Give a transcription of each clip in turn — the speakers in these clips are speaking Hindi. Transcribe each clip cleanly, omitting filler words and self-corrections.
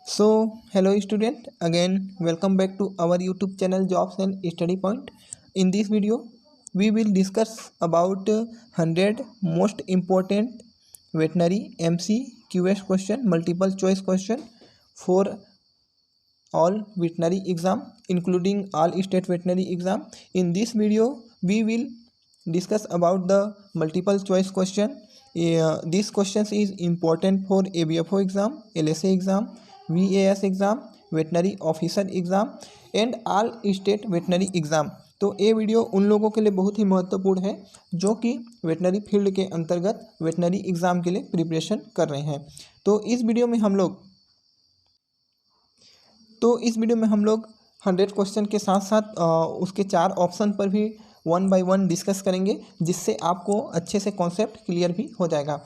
So, hello student, again welcome back to our YouTube channel Jobs and Study Point. In this video, we will discuss about 100 most important veterinary MCQS question, multiple choice question for all veterinary exam, including all state veterinary exam. In this video, we will discuss about the multiple choice question. These questions is important for ABFO exam, LSA exam, VAS exam, veterinary officer exam and all state veterinary exam. तो ये वीडियो उन लोगों के लिए बहुत ही महत्वपूर्ण है जो कि वेटनरी फील्ड के अंतर्गत वेटनरी एग्ज़ाम के लिए प्रिपरेशन कर रहे हैं। तो इस वीडियो में हम लोग 100 क्वेश्चन के साथ साथ उसके 4 ऑप्शन पर भी वन बाय वन डिस्कस करेंगे, जिससे आपको अच्छे से कॉन्सेप्ट क्लियर भी हो जाएगा।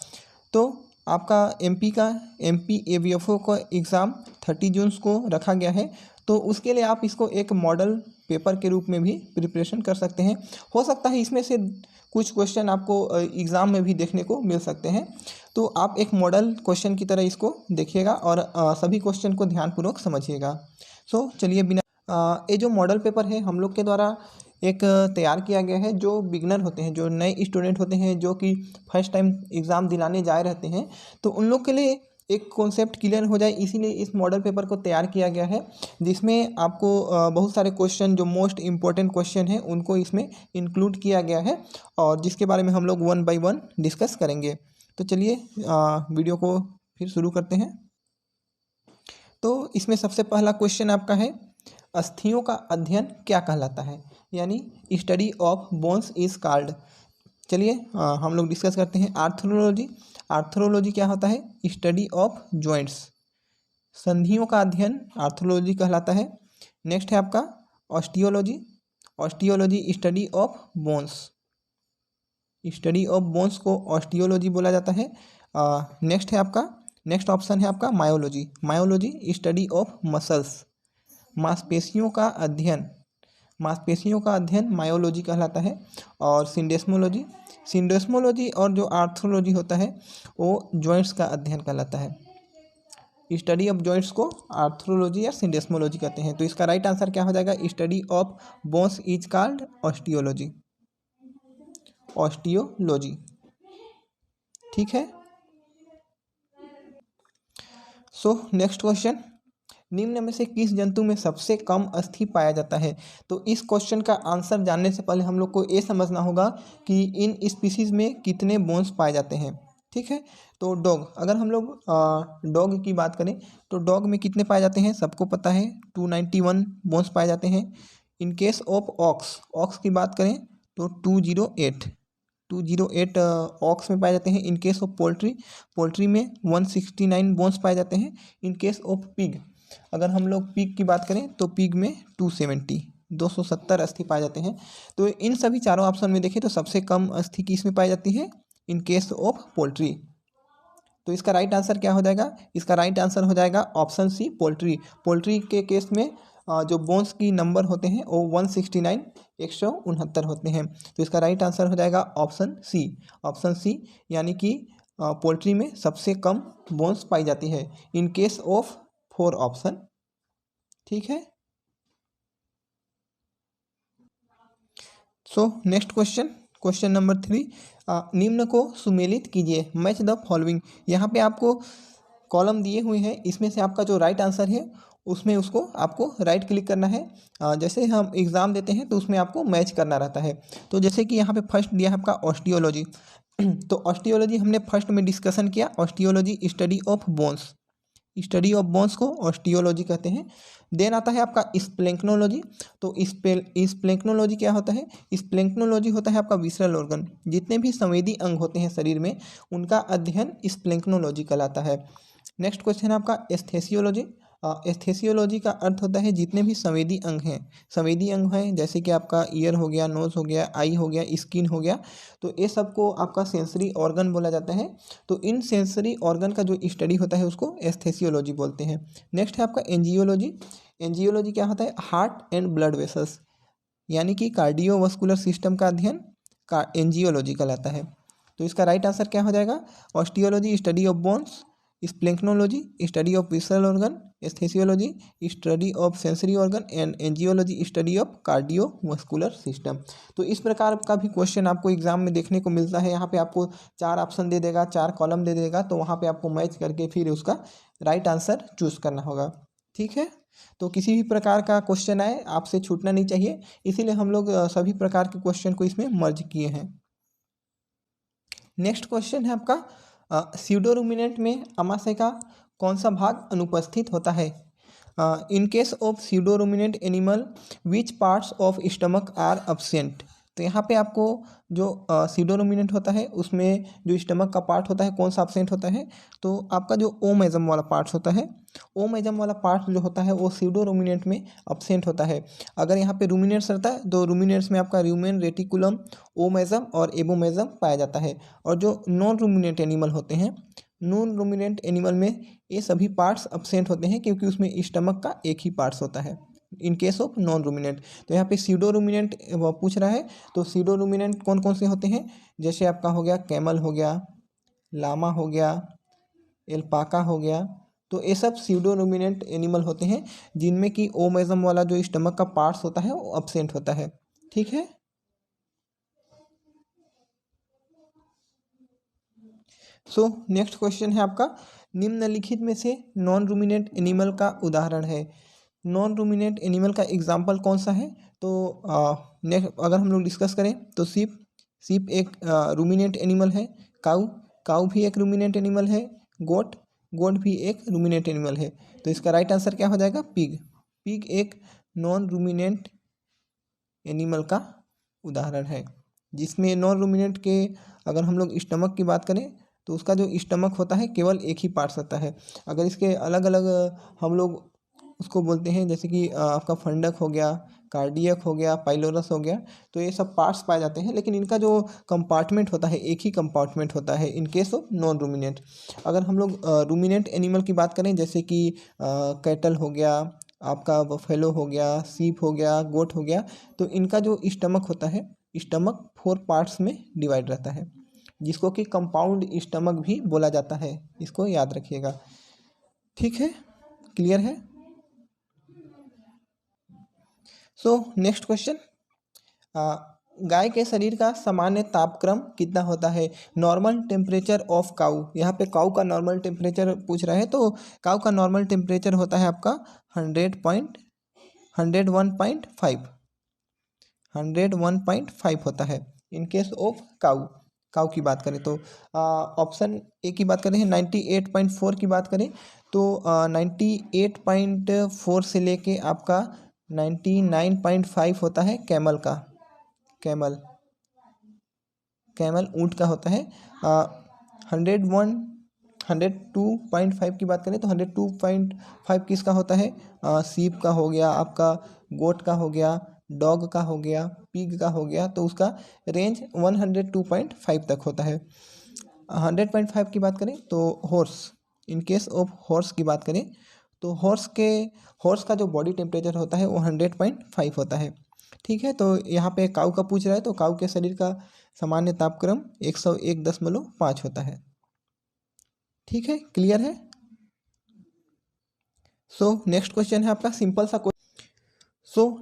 तो आपका एमपी एवीएफओ का एग्ज़ाम 30 जून को रखा गया है, तो उसके लिए आप इसको एक मॉडल पेपर के रूप में भी प्रिपरेशन कर सकते हैं। हो सकता है इसमें से कुछ क्वेश्चन आपको एग्ज़ाम में भी देखने को मिल सकते हैं, तो आप एक मॉडल क्वेश्चन की तरह इसको देखिएगा और सभी क्वेश्चन को ध्यानपूर्वक समझिएगा। सो चलिए ये जो मॉडल पेपर है हम लोग के द्वारा एक तैयार किया गया है। जो बिगनर होते हैं, जो नए स्टूडेंट होते हैं, जो कि फर्स्ट टाइम एग्ज़ाम दिलाने जा रहते हैं, तो उन लोग के लिए एक कॉन्सेप्ट क्लियर हो जाए, इसीलिए इस मॉडल पेपर को तैयार किया गया है, जिसमें आपको बहुत सारे क्वेश्चन जो मोस्ट इम्पोर्टेंट क्वेश्चन हैं उनको इसमें इंक्लूड किया गया है और जिसके बारे में हम लोग वन बाय वन डिस्कस करेंगे। तो चलिए वीडियो को फिर शुरू करते हैं। तो इसमें सबसे पहला क्वेश्चन आपका है, अस्थियों का अध्ययन क्या कहलाता है, यानी study of bones is called. चलिए हम लोग डिस्कस करते हैं। आर्थ्रोलॉजी क्या होता है? Study of joints. संधियों का अध्ययन आर्थ्रोलॉजी कहलाता है। नेक्स्ट है आपका osteology study of bones. Study of bones को ऑस्टियोलॉजी बोला जाता है। नेक्स्ट ऑप्शन है आपका मायोलॉजी स्टडी ऑफ मसल्स। मांसपेशियों का अध्ययन मायोलॉजी कहलाता है। और सिंडेस्मोलॉजी और जो आर्थ्रोलॉजी होता है वो जॉइंट्स का अध्ययन कहलाता है। स्टडी ऑफ जॉइंट्स को आर्थ्रोलॉजी या सिंडेस्मोलॉजी कहते हैं। तो इसका राइट आंसर क्या हो जाएगा? Study of bones is called osteology. ठीक है। सो नेक्स्ट क्वेश्चन, निम्न में से किस जंतु में सबसे कम अस्थि पाया जाता है? तो इस क्वेश्चन का आंसर जानने से पहले हम लोग को ये समझना होगा कि इन स्पीसीज में कितने बोन्स पाए जाते हैं। ठीक है। तो डॉग, अगर हम लोग डॉग की बात करें तो डॉग में कितने पाए जाते हैं? सबको पता है 291 बोन्स पाए जाते हैं। इन केस ऑफ ऑक्स की बात करें तो 208 ऑक्स में पाए जाते हैं। इन केस ऑफ पोल्ट्री में 169 बोन्स पाए जाते हैं। इन केस ऑफ पिग, अगर हम लोग पिग की बात करें तो पिग में 270 अस्थि पाए जाते हैं। तो इन सभी चारों ऑप्शन में देखें तो सबसे कम अस्थि किस में पाई जाती है? In case of poultry. तो इसका राइट आंसर क्या हो जाएगा? इसका राइट आंसर हो जाएगा ऑप्शन सी, पोल्ट्री के केस में जो बोन्स की नंबर होते हैं वो 169 होते हैं। तो इसका राइट आंसर हो जाएगा ऑप्शन सी, यानी कि पोल्ट्री में सबसे कम बोन्स पाई जाती है इन केस ऑफ 4 ऑप्शन। ठीक है। सो नेक्स्ट क्वेश्चन नंबर 3, निम्न को सुमेलित कीजिए, मैच द फॉलोइंग। यहाँ पे आपको कॉलम दिए हुए हैं, इसमें से आपका जो राइट आंसर है उसमें उसको आपको राइट क्लिक करना है। जैसे हम एग्ज़ाम देते हैं तो उसमें आपको मैच करना रहता है। तो जैसे कि यहाँ पे फर्स्ट दिया है आपका ऑस्टियोलॉजी तो ऑस्टियोलॉजी हमने फर्स्ट में डिस्कशन किया। ऑस्टियोलॉजी स्टडी ऑफ बोन्स को ऑस्टियोलॉजी कहते हैं। देन आता है आपका स्प्लेंक्नोलॉजी। तो स्प्लेंक्नोलॉजी क्या होता है? स्प्लेंक्नोलॉजी होता है आपका विसरल ऑर्गन, जितने भी संवेदी अंग होते हैं शरीर में उनका अध्ययन स्प्लेंक्नोलॉजी कहलाता है। नेक्स्ट क्वेश्चन है आपका एस्थेसियोलॉजी। एस्थेसियोलॉजी का अर्थ होता है जितने भी संवेदी अंग हैं, जैसे कि आपका ईयर हो गया, नोज़ हो गया, आई हो गया, स्किन हो गया, तो ये सबको आपका सेंसरी ऑर्गन बोला जाता है। तो इन सेंसरी ऑर्गन का जो स्टडी होता है उसको एस्थेसियोलॉजी बोलते हैं। नेक्स्ट है आपका एंजियोलॉजी क्या होता है? हार्ट एंड ब्लड वेसल्स, यानी कि कार्डियोवास्कुलर सिस्टम का अध्ययन एंजियोलॉजी कहलाता है। तो इसका राइट आंसर क्या हो जाएगा? Osteology study of bones, splanchnology study of visceral organ, esthesiology study of sensory organ and angiology study of cardiovascular system. तो इस प्रकार का भी क्वेश्चन आपको एग्जाम में देखने को मिलता है। यहाँ पे आपको 4 ऑप्शन दे देगा, 4 कॉलम दे देगा, तो वहाँ पे आपको मैच करके फिर उसका राइट आंसर चूज करना होगा। ठीक है, तो किसी भी प्रकार का क्वेश्चन आए आपसे छूटना नहीं चाहिए, इसीलिए हम लोग सभी प्रकार के क्वेश्चन को इसमें मर्ज किए हैं। नेक्स्ट क्वेश्चन है आपका स्यूडो रुमिनेंट में अमाशय का कौन सा भाग अनुपस्थित होता है? In case of pseudo ruminant animal which parts of stomach are absent. तो यहाँ पे आपको जो स्यूडो रुमिनेंट होता है उसमें जो स्टमक का पार्ट होता है कौन सा एब्सेंट होता है? तो आपका जो ओमेजम वाला पार्ट्स होता है, ओमेजम वाला पार्ट जो होता है वो स्यूडो रुमिनेंट में एब्सेंट होता है। अगर यहाँ पे रुमिनेंट्स रहता है तो रुमिनेंट्स में आपका र्यूमेन, रेटिकुलम, ओमेजम और एबोमेजम पाया जाता है। और जो नॉन रुमिनेंट एनिमल होते हैं, नॉन रुमिनेंट एनिमल में ये सभी पार्ट्स एब्सेंट होते हैं क्योंकि उसमें स्टमक का एक ही पार्ट्स होता है इन केस ऑफ नॉन रुमिनेंट। तो यहाँ पे सीडो रुमिनेंट पूछ रहा है, तो सीडो रुमिनेंट कौन कौन से होते हैं? जैसे आपका हो गया कैमल हो गया, लामा हो गया, एल्पाका हो गया। तो ये सब सीडो रुमिनेंट एनिमल होते हैं जिनमें कि ओमेजम वाला जो स्टमक का पार्ट्स होता है वो एब्सेंट होता है। ठीक है, सो नेक्स्ट क्वेश्चन है आपका निम्नलिखित में से नॉन रूमिनेंट एनिमल का उदाहरण है। नॉन रूमिनेंट एनिमल का एग्जाम्पल कौन सा है? तो नेक्स्ट अगर हम लोग डिस्कस करें तो सीप एक रूमिनेंट एनिमल है। काऊ भी एक रूमिनेंट एनिमल है। गोट भी एक रूमिनेंट एनिमल है। तो इसका राइट आंसर क्या हो जाएगा? पिग एक नॉन रूमिनेंट एनिमल का उदाहरण है, जिसमें नॉन रूमिनेंट के अगर हम लोग स्टमक की बात करें तो उसका जो स्टमक होता है केवल एक ही पार्ट्स होता है। अगर इसके अलग अलग हम लोग उसको बोलते हैं, जैसे कि आपका फंडक हो गया, कार्डियक हो गया, पाइलोरस हो गया, तो ये सब पार्ट्स पाए जाते हैं, लेकिन इनका जो कंपार्टमेंट होता है एक ही कंपार्टमेंट होता है in case of non ruminant. अगर हम लोग रूमिनेंट एनिमल की बात करें, जैसे कि कैटल हो गया, आपका बफेलो हो गया, सीप हो गया, गोट हो गया, तो इनका जो स्टमक होता है, स्टमक 4 पार्ट्स में डिवाइड रहता है, जिसको कि कंपाउंड स्टमक भी बोला जाता है। इसको याद रखिएगा। ठीक है, क्लियर है? सो नेक्स्ट क्वेश्चन, गाय के शरीर का सामान्य तापक्रम कितना होता है? नॉर्मल टेम्परेचर ऑफ काऊ। यहाँ पे काऊ का नॉर्मल टेम्परेचर पूछ रहा है, तो काऊ का नॉर्मल टेम्परेचर होता है आपका 101.5 होता है इन केस ऑफ काऊ की बात करें तो। ऑप्शन ए की बात करें 98.4 की बात करें तो 98.4 से लेके आपका 99.5 होता है कैमल का। कैमल ऊँट का होता है। 102.5 की बात करें तो 102.5 किसका होता है? सीप का हो गया, आपका गोट का हो गया, डॉग का हो गया, पिग का हो गया, तो उसका रेंज 102.5 तक होता है। 100.5 की बात करें तो horse, in case of horse की बात करें तो हॉर्स का जो बॉडी टेम्परेचर होता है वो 100.5 होता है। ठीक है, तो यहाँ पे काऊ का पूछ रहा है, तो काऊ के शरीर का सामान्य तापक्रम 101.5 होता है। ठीक है, क्लियर है? सो नेक्स्ट क्वेश्चन है आपका सिंपल सा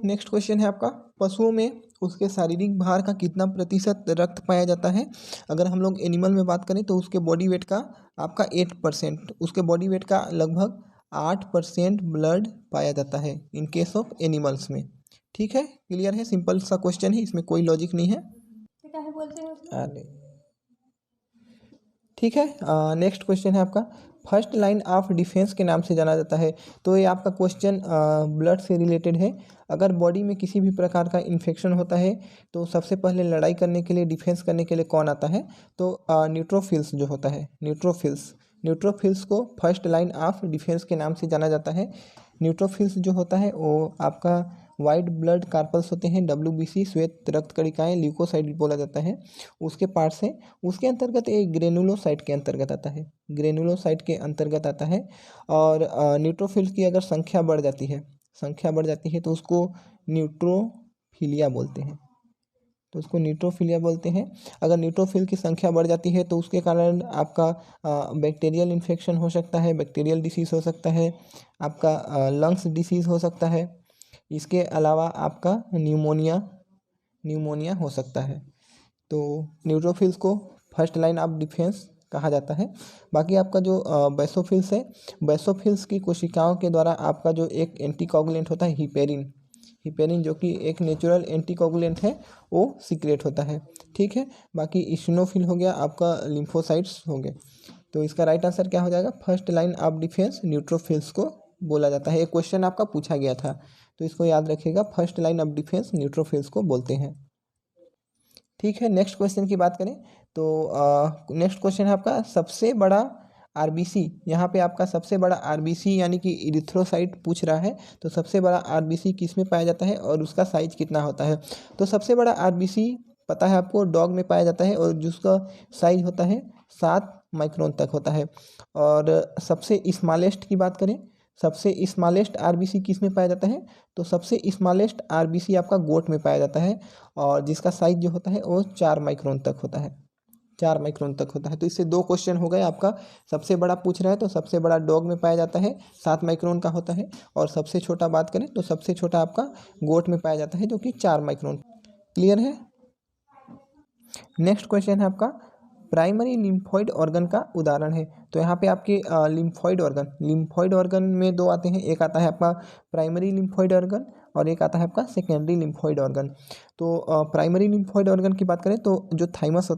नेक्स्ट क्वेश्चन है आपका पशुओं में उसके शारीरिक भार का कितना प्रतिशत रक्त पाया जाता है? अगर हम लोग एनिमल में बात करें तो उसके बॉडी वेट का आपका 8%, उसके बॉडी वेट का लगभग 8% ब्लड पाया जाता है इन केस ऑफ एनिमल्स में। ठीक है, क्लियर है? सिंपल सा क्वेश्चन है, इसमें कोई लॉजिक नहीं है। अरे ठीक है, नेक्स्ट क्वेश्चन है आपका फर्स्ट लाइन ऑफ डिफेंस के नाम से जाना जाता है। तो ये आपका क्वेश्चन ब्लड से रिलेटेड है। अगर बॉडी में किसी भी प्रकार का इन्फेक्शन होता है तो सबसे पहले लड़ाई करने के लिए, डिफेंस करने के लिए कौन आता है? तो न्यूट्रोफिल्स जो होता है, न्यूट्रोफिल्स को फर्स्ट लाइन ऑफ डिफेंस के नाम से जाना जाता है। न्यूट्रोफिल्स जो होता है वो आपका वाइट ब्लड कार्पल्स होते हैं, WBC श्वेत रक्त कणिकाएं, ल्यूकोसाइट बोला जाता है, उसके पार्ट्स हैं। उसके अंतर्गत एक ग्रेनुलोसाइट के अंतर्गत आता है, और न्यूट्रोफिल्स की अगर संख्या बढ़ जाती है तो उसको न्यूट्रोफिलिया बोलते हैं। तो उसको न्यूट्रोफिलिया बोलते हैं। अगर न्यूट्रोफिल की संख्या बढ़ जाती है तो उसके कारण आपका बैक्टीरियल इन्फेक्शन हो सकता है, बैक्टीरियल डिसीज़ हो सकता है, आपका लंग्स डिसीज़ हो सकता है। इसके अलावा आपका न्यूमोनिया हो सकता है। तो न्यूट्रोफिल्स को फर्स्ट लाइन ऑफ डिफेंस कहा जाता है। बाकी आपका जो बेसोफिल्स है, बेसोफिल्स की कोशिकाओं के द्वारा आपका जो एक एंटीकोगुलेंट होता है हिपेरिन जो कि एक नेचुरल एंटीकोगुलेंट है, वो सीक्रेट होता है। ठीक है, बाकी इसिनोफिल हो गया, आपका लिम्फोसाइट्स हो गए। तो इसका राइट आंसर क्या हो जाएगा? First line of defence neutrophils को बोला जाता है। एक क्वेश्चन आपका पूछा गया था, तो इसको याद रखिएगा, first line of defence neutrophils को बोलते हैं। ठीक है, नेक्स्ट क्वेश्चन की बात करें तो नेक्स्ट क्वेश्चन है आपका सबसे बड़ा आरबीसी। यहाँ पे आपका सबसे बड़ा आरबीसी यानी कि इरिथ्रोसाइट पूछ रहा है। तो सबसे बड़ा आरबीसी किस में पाया जाता है और उसका साइज कितना होता है? तो सबसे बड़ा आरबीसी पता है आपको, डॉग में पाया जाता है और जिसका साइज होता है 7 माइक्रोन तक होता है। और सबसे स्मॉलेस्ट की बात करें, सबसे स्मॉलेस्ट आरबीसी किस में पाया जाता है? तो सबसे स्मॉलेस्ट आरबीसी आपका गोट में पाया जाता है और जिसका साइज जो होता है वो 4 माइक्रोन तक होता है, 4 माइक्रोन तक होता है। तो इससे 2 क्वेश्चन हो गए आपका। सबसे बड़ा पूछ रहा है तो सबसे बड़ा डॉग में पाया जाता है, 7 माइक्रोन का होता है। और सबसे छोटा बात करें तो सबसे छोटा आपका गोट में पाया जाता है जो कि 4 माइक्रोन। क्लियर है? नेक्स्ट क्वेश्चन है आपका प्राइमरी लिम्फोइड ऑर्गन का उदाहरण है। तो यहाँ पे आपके लिम्फोइड ऑर्गन में 2 आते हैं, एक आता है आपका प्राइमरी लिम्फोइड ऑर्गन और एक आता है आपका सेकेंडरी लिम्फोइड ऑर्गन। तो प्राइमरी लिम्फोइड ऑर्गन की बात करें तो जो थाइमस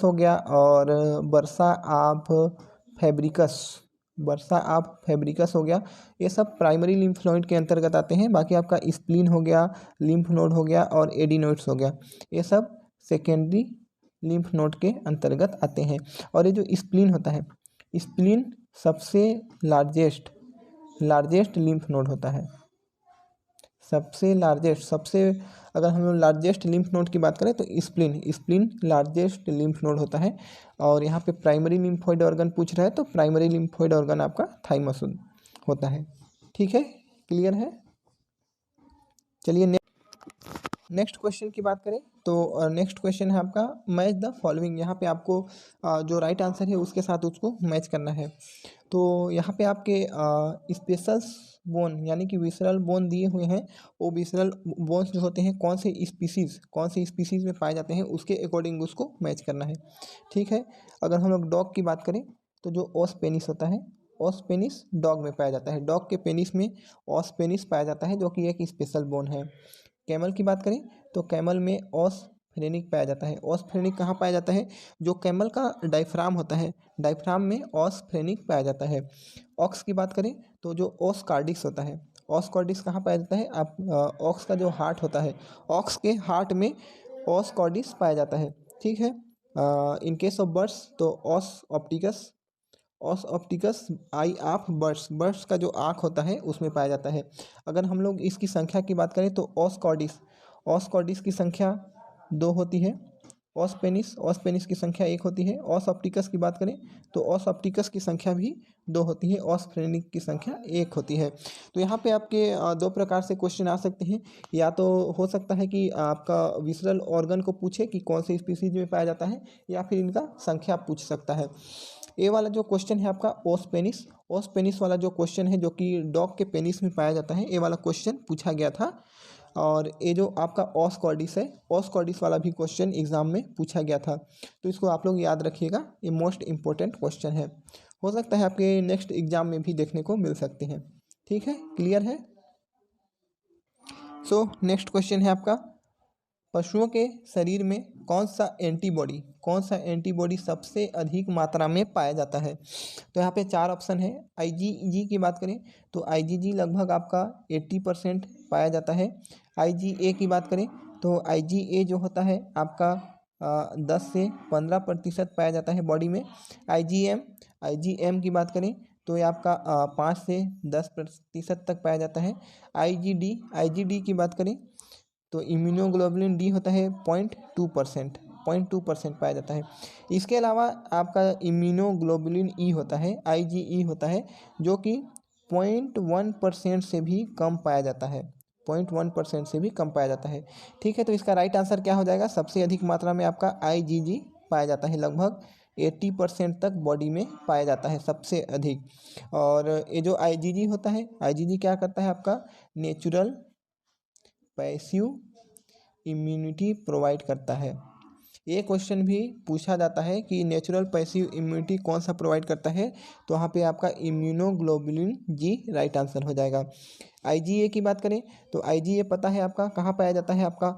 हो गया और बर्सा आप फैब्रिकस हो गया, ये सब प्राइमरी लिम्फ नोड के अंतर्गत आते हैं। बाकी आपका स्प्लीन हो गया, लिम्फ नोड हो गया और एडिनोइड्स हो गया, ये सब सेकेंडरी लिम्फ नोड के अंतर्गत आते हैं। और ये जो स्प्लीन होता है, स्प्लीन सबसे लार्जेस्ट लिम्फ नोड होता है। सबसे अगर हम लोग लार्जेस्ट लिम्फ नोड की बात करें तो स्प्लीन लार्जेस्ट लिम्फ नोड होता है। और यहाँ पे प्राइमरी लिम्फोइड ऑर्गन पूछ रहा है तो प्राइमरी लिम्फोइड ऑर्गन आपका थाइमस होता है। ठीक है, क्लियर है? चलिए नेक्स्ट क्वेश्चन की बात करें तो नेक्स्ट क्वेश्चन है आपका मैच द फॉलोइंग। यहाँ पे आपको जो राइट आंसर है उसके साथ उसको मैच करना है। तो यहाँ पे आपके स्पेशल बोन यानी कि विसरल बोन दिए हुए हैं। वो विसरल बोन्स जो होते हैं कौन से स्पीसीज़ में पाए जाते हैं उसके अकॉर्डिंग उसको मैच करना है। ठीक है, अगर हम लोग डॉग की बात करें तो जो ओस पेनिस होता है, ओस पेनिस डॉग में पाया जाता है। डॉग के पेनिस में ओस पेनिस पाया जाता है जो कि एक स्पेशल बोन है। कैमल की बात करें तो कैमल में ओस फ्रेनिक पाया जाता है। ओस फ्रेनिक कहाँ पाया जाता है? जो कैमल का डायफ्राम होता है, डायफ्राम में ओस फ्रेनिक पाया जाता है। ऑक्स की बात करें तो जो ओस कार्डिक्स होता है, ओस कार्डिक्स कहाँ पाया जाता है? ऑक्स का जो हार्ट होता है, ऑक्स के हार्ट में ओस कार्डिक्स पाया जाता है। ठीक है, इन केस ऑफ बर्ड्स तो ओस ऑप्टिकस आई ऑफ बर्ड्स का जो आँख होता है उसमें पाया जाता है। अगर हम लोग इसकी संख्या की बात करें तो ओस कॉर्डिस की संख्या 2 होती है। ओस पेनिस की संख्या 1 होती है। ओस ऑप्टिकस की बात करें तो ओस ऑप्टिकस की संख्या भी 2 होती है। ओस फ्रेनिक की संख्या 1 होती है। तो यहाँ पे आपके 2 प्रकार से क्वेश्चन आ सकते हैं। या तो हो सकता है कि आपका विसरल ऑर्गन को पूछे कि कौन से स्पीसीज में पाया जाता है, या फिर इनका संख्या पूछ सकता है। ये वाला जो क्वेश्चन है आपका ओस पेनिस वाला जो क्वेश्चन है जो कि डॉग के पेनिस में पाया जाता है, ये वाला क्वेश्चन पूछा गया था। और ये जो आपका ओस कॉर्डिस है, ओस कॉर्डिस वाला भी क्वेश्चन एग्जाम में पूछा गया था। तो इसको आप लोग याद रखिएगा, ये मोस्ट इंपॉर्टेंट क्वेश्चन है। हो सकता है आपके नेक्स्ट एग्जाम में भी देखने को मिल सकते हैं। ठीक है, क्लियर है? सो नेक्स्ट क्वेश्चन है आपका पशुओं के शरीर में कौन सा एंटीबॉडी सबसे अधिक मात्रा में पाया जाता है? तो यहाँ पे 4 ऑप्शन है। आईजीजी की बात करें तो आईजीजी लगभग आपका 80% पाया जाता है। आईजीए की बात करें तो आईजीए जो होता है आपका 10 से 15% पाया जाता है बॉडी में। आईजीएम की बात करें तो ये आपका 5 से 10% तक पाया जाता है। आईजीडी की बात करें तो इम्यूनोग्लोबुलिन डी होता है 0.2% पाया जाता है। इसके अलावा आपका इम्यूनोग्लोबुलिन ई होता है, आईजीई होता है, जो कि 0.1% से भी कम पाया जाता है। 0.1% से भी कम पाया जाता है। ठीक है, तो इसका राइट आंसर क्या हो जाएगा? सबसे अधिक मात्रा में आपका IgG पाया जाता है, लगभग 80% तक बॉडी में पाया जाता है सबसे अधिक। और ये जो IgG होता है, IgG क्या करता है आपका? नेचुरल पैसिव इम्यूनिटी प्रोवाइड करता है। ये क्वेश्चन भी पूछा जाता है कि नेचुरल पैसिव इम्यूनिटी कौन सा प्रोवाइड करता है, तो वहाँ पे आपका इम्यूनोग्लोबुलिन जी राइट आंसर हो जाएगा। IgA की बात करें तो IgA पता है आपका कहाँ पाया जाता है? आपका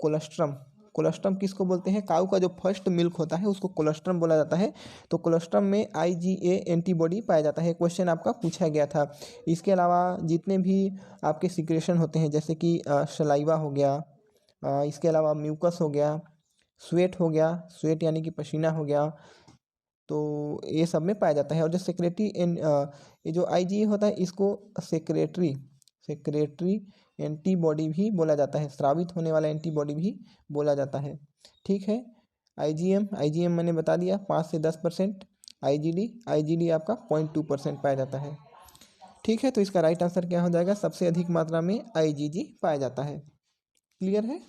कोलेस्ट्रम। कोलेस्ट्रम किसको बोलते हैं? काऊ का जो फर्स्ट मिल्क होता है उसको कोलेस्ट्रम बोला जाता है। तो कोलेस्ट्रम में IgA एंटीबॉडी पाया जाता है, क्वेश्चन आपका पूछा गया था। इसके अलावा जितने भी आपके सिक्रेशन होते हैं, जैसे कि सलाइवा हो गया, इसके अलावा म्यूकस हो गया, स्वेट हो गया, स्वेट यानी कि पसीना हो गया, तो ये सब में पाया जाता है। और जो ये जो IgA होता है इसको सेक्रेटरी एंटीबॉडी भी बोला जाता है, स्रावित होने वाला एंटीबॉडी भी बोला जाता है। ठीक है, IgM मैंने बता दिया 5 से 10%। IgD आपका 0.2% पाया जाता है। ठीक है, तो इसका राइट आंसर क्या हो जाएगा? सबसे अधिक मात्रा में IgG पाया जाता है। क्लियर है?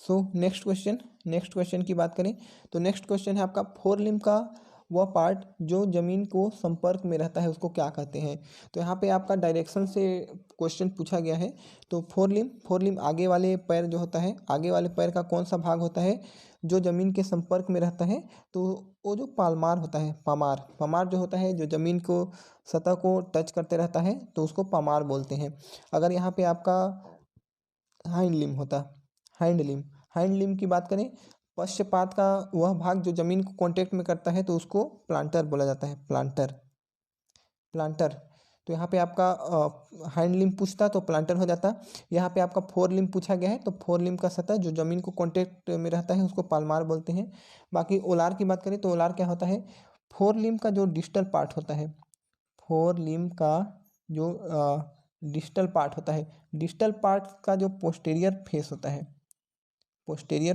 नेक्स्ट क्वेश्चन की बात करें तो नेक्स्ट क्वेश्चन है आपका फोर लिम्ब का वह पार्ट जो जमीन को संपर्क में रहता है उसको क्या कहते हैं? तो यहाँ पे आपका डायरेक्शन से क्वेश्चन पूछा गया है। तो फोर लिम्ब आगे वाले पैर जो होता है, आगे वाले पैर का कौन सा भाग होता है जो जमीन के संपर्क में रहता है? तो वो जो पालमार होता है, पामार जो होता है, जो जमीन को सतह को टच करते रहता है, तो उसको पामार बोलते हैं। अगर यहाँ पे आपका हाइंड लिम्ब की बात करें, पश्चपात का वह भाग जो जमीन को कांटेक्ट में करता है, तो उसको प्लांटर बोला जाता है। प्लांटर। तो यहाँ पे आपका हाइंड लिम्ब पूछता तो प्लांटर हो जाता। यहाँ पे आपका फोर लिम्ब पूछा गया है, तो फोर लिम्ब का सतह जो जमीन को कांटेक्ट में रहता है उसको पालमार बोलते हैं। बाकी ओलार की बात करें तो ओलार क्या होता है? फोर लिम्ब का जो डिस्टल पार्ट होता है, फोर लिम्ब का जो डिस्टल पार्ट होता है, डिस्टल पार्ट का जो पोस्टेरियर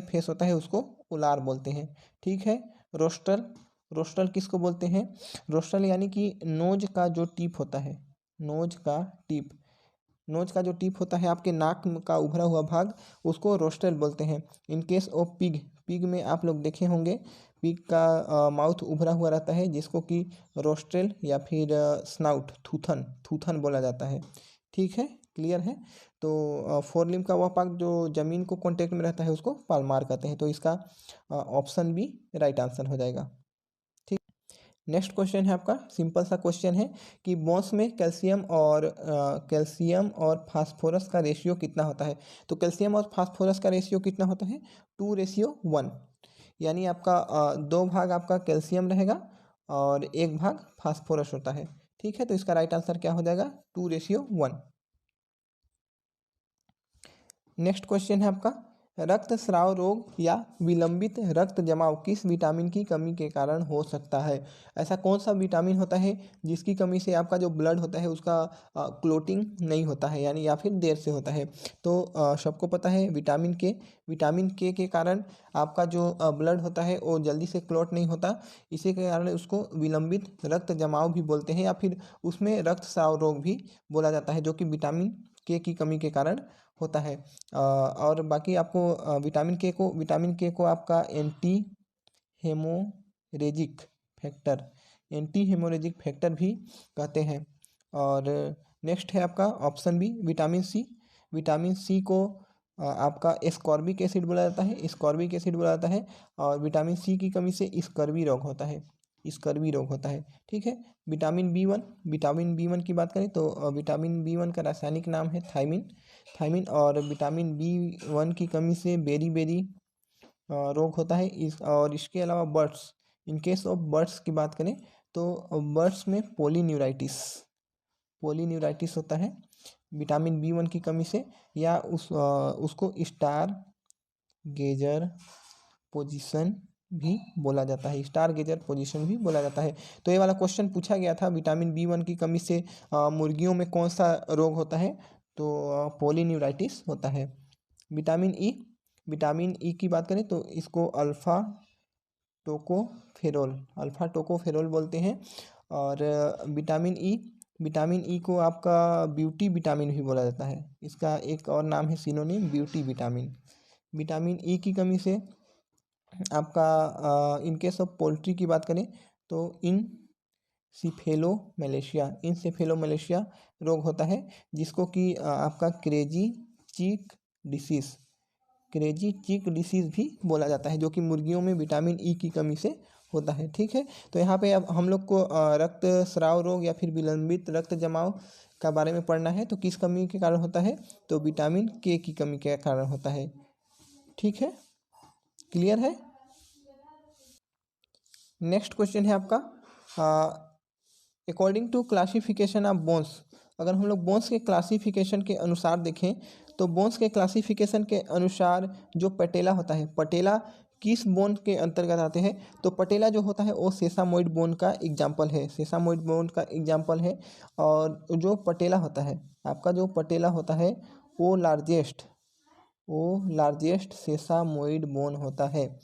फेस होता है उसको उलार बोलते हैं। ठीक है, रोस्टल किसको बोलते हैं? रोस्टल यानी कि नोज का जो टिप होता है, नोज का जो टिप होता है, आपके नाक का उभरा हुआ भाग, उसको रोस्टल बोलते हैं। इन केस ऑफ पिग में आप लोग देखे होंगे, पिग का माउथ उभरा हुआ रहता है जिसको कि रोस्ट्रेल या फिर स्नाउट, थूथन बोला जाता है। ठीक है, क्लियर है? तो फोर लिम्ब का वह भाग जो जमीन को कांटेक्ट में रहता है उसको पालमार कहते हैं। तो इसका ऑप्शन बी राइट आंसर हो जाएगा। ठीक, नेक्स्ट क्वेश्चन है आपका, सिंपल सा क्वेश्चन है कि बोन्स में कैल्शियम और फास्फोरस का रेशियो कितना होता है? तो कैल्शियम और फास्फोरस का रेशियो कितना होता है? 2:1, यानी आपका 2 भाग आपका कैल्शियम रहेगा और 1 भाग फास्फोरस होता है। ठीक है, तो इसका राइट आंसर क्या हो जाएगा? 2:1। नेक्स्ट क्वेश्चन है आपका, रक्तस्राव रोग या विलंबित रक्त जमाव किस विटामिन की कमी के कारण हो सकता है? ऐसा कौन सा विटामिन होता है जिसकी कमी से आपका जो ब्लड होता है उसका क्लोटिंग नहीं होता है, यानी या फिर देर से होता है? तो सबको पता है विटामिन के कारण आपका जो ब्लड होता है वो जल्दी से क्लॉट नहीं होता। इसी के कारण उसको विलंबित रक्त जमाव भी बोलते हैं, या फिर उसमें रक्तस्राव रोग भी बोला जाता है, जो कि विटामिन के की कमी के कारण होता है। और बाकी आपको विटामिन के को आपका एंटी हेमोरेजिक फैक्टर भी कहते हैं। और नेक्स्ट है आपका ऑप्शन बी, विटामिन सी को आपका एस्कॉर्बिक एसिड बोला जाता है। और विटामिन सी की कमी से स्कर्वी रोग होता है। ठीक है, विटामिन बी वन की बात करें तो विटामिन बी1 का रासायनिक नाम है थायमिन। और विटामिन बी1 की कमी से बेरी रोग होता है। और इसके अलावा birds, in case of birds की बात करें तो बर्ड्स में पोलीन्यूराइटिस होता है विटामिन बी1 की कमी से, या उसको स्टार गेजर पोजीशन भी बोला जाता है। तो ये वाला क्वेश्चन पूछा गया था, विटामिन बी1 की कमी से मुर्गियों में कौन सा रोग होता है? तो पोलीन्यूराइटिस होता है। विटामिन ई की बात करें तो इसको अल्फा टोकोफेरोल बोलते हैं। और विटामिन ई विटामिन ई को आपका ब्यूटी विटामिन भी बोला जाता है, इसका एक और नाम है synonym beauty vitamin. Vitamin E की कमी से आपका इन केस ऑफ पोल्ट्री की बात करें तो इंसेफेलोमलेशिया रोग होता है, जिसको कि आपका क्रेजी चीक डिसीज़ भी बोला जाता है, जो कि मुर्गियों में विटामिन ई की कमी से होता है। ठीक है, तो यहाँ पे अब हम लोग को रक्त स्राव रोग या फिर विलंबित रक्त जमाव का बारे में पढ़ना है। तो किस कमी के कारण होता है, तो विटामिन के की कमी के कारण होता है। ठीक है, क्लियर है। नेक्स्ट क्वेश्चन है आपका according to classification of bones. अगर हम लोग बोन्स के क्लासिफिकेशन के अनुसार देखें तो बोन्स के क्लासिफिकेशन के अनुसार जो पटेला होता है, पटेला किस बोन के अंतर्गत आते हैं, तो पटेला जो होता है वो सेसामोइड बोन का एग्जाम्पल है, सेसामोइड बोन का एग्जाम्पल है। और जो पटेला होता है, आपका जो पटेला होता है वो लार्जेस्ट सेसामोइड बोन होता है।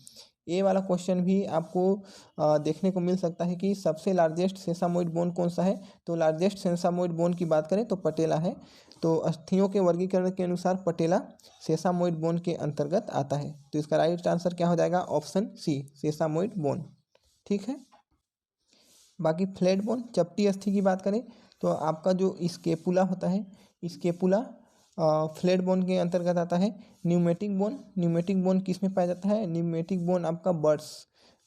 ये वाला क्वेश्चन भी आपको देखने को मिल सकता है कि सबसे लार्जेस्ट सेसामोइड बोन कौन सा है, तो लार्जेस्ट सेसामोइड बोन की बात करें तो पटेला है। तो अस्थियों के वर्गीकरण के अनुसार पटेला सेसामोइड बोन के अंतर्गत आता है। तो इसका राइट आंसर क्या हो जाएगा, ऑप्शन सी, सेसामोइड बोन। ठीक है, बाकी फ्लैट बोन चपटी अस्थि की बात करें तो आपका जो स्केपुला होता है, स्केपुला फ्लैट बोन के अंतर्गत आता है। न्यूमेटिक बोन किस में पाया जाता है, न्यूमेटिक बोन आपका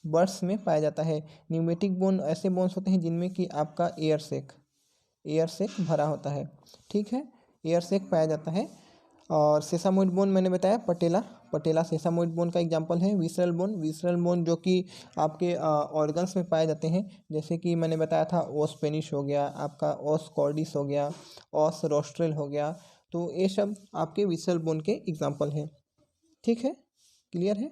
बर्ड्स में पाया जाता है। न्यूमेटिक बोन ऐसे बोन्स होते हैं जिनमें कि आपका एयर सेक भरा होता है। ठीक है, एयर सेक पाया जाता है। और सेसामोइड बोन मैंने बताया पटेला सेसामोइड बोन का एग्जांपल है। विसरल बोन जो कि आपके ऑर्गन्स में पाए जाते हैं, जैसे कि मैंने बताया था ओस पेनिस हो गया, आपका ओस कॉर्डिस हो गया, ओस रोस्ट्रल हो गया, तो ये सब आपके विसरल बोन के एग्जांपल हैं। ठीक है, क्लियर है।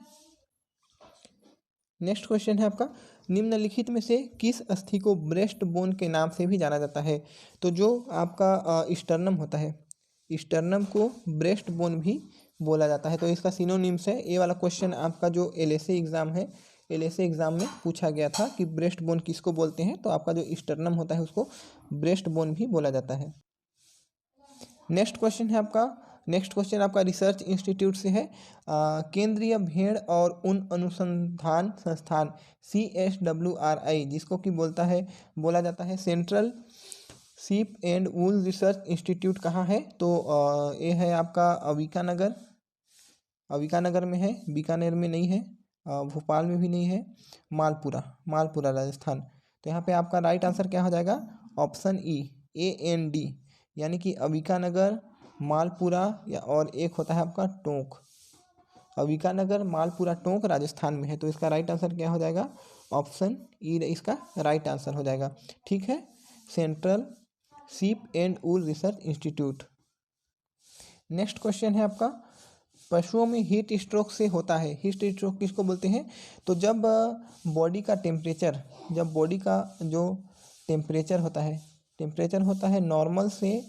नेक्स्ट क्वेश्चन है आपका, निम्नलिखित में से किस अस्थि को ब्रेस्ट बोन के नाम से भी जाना जाता है, तो जो आपका स्टर्नम होता है, स्टर्नम को ब्रेस्ट बोन भी बोला जाता है। तो इसका सिनोनिम्स है। ये वाला क्वेश्चन आपका जो एलएसए एग्ज़ाम है, एलएसए एग्ज़ाम में पूछा गया था कि ब्रेस्ट बोन किसको बोलते हैं, तो आपका जो स्टर्नम होता है उसको ब्रेस्ट बोन भी बोला जाता है। नेक्स्ट क्वेश्चन आपका रिसर्च इंस्टीट्यूट से है। केंद्रीय भेड़ और ऊन अनुसंधान संस्थान CSWRI, जिसको कि बोला जाता है central sheep and wool research institute, कहाँ है, तो ये है आपका अविकानगर में है, बीकानेर में नहीं है, भोपाल में भी नहीं है, मालपुरा राजस्थान। तो यहाँ पे आपका राइट आंसर क्या हो जाएगा, ऑप्शन ई, AND, यानी कि अविकानगर, मालपुरा, या और एक होता है आपका टोंक। अविकानगर, मालपुरा, टोंक राजस्थान में है। तो इसका राइट आंसर क्या हो जाएगा, ऑप्शन ई इसका राइट आंसर हो जाएगा। ठीक है, central sheep and wool research institute. Next question है आपका, पशुओं में हीट स्ट्रोक से होता है, हीट स्ट्रोक किसको बोलते हैं, तो जब बॉडी का जो टेम्परेचर होता है नॉर्मल से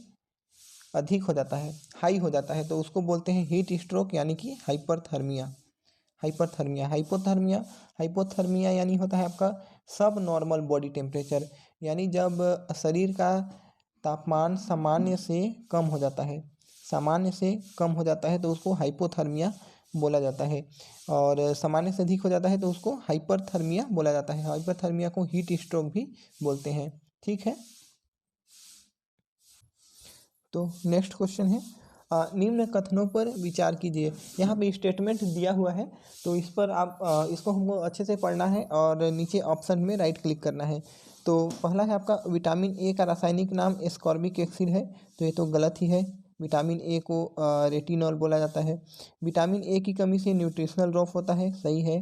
अधिक हो जाता है, हाई हो जाता है, तो उसको बोलते हैं हीट स्ट्रोक, यानी कि हाइपोथर्मिया यानी होता है आपका सब नॉर्मल बॉडी टेम्परेचर, यानी जब शरीर का तापमान सामान्य से कम हो जाता है तो उसको हाइपोथर्मिया बोला जाता है। और सामान्य से अधिक हो जाता है तो उसको हाइपरथर्मिया बोला जाता है। हाइपरथर्मिया को हीट स्ट्रोक भी बोलते हैं। ठीक है, तो नेक्स्ट क्वेश्चन है, निम्न कथनों पर विचार कीजिए। यहाँ पे स्टेटमेंट दिया हुआ है, तो इस पर आप इसको हमको अच्छे से पढ़ना है और नीचे ऑप्शन में राइट क्लिक करना है। तो पहला है आपका, विटामिन ए का रासायनिक नाम एस्कॉर्बिक एसिड है, तो ये तो गलत ही है। विटामिन ए को रेटिनॉल बोला जाता है। विटामिन ए की कमी से न्यूट्रिशनल ड्रॉप होता है, सही है।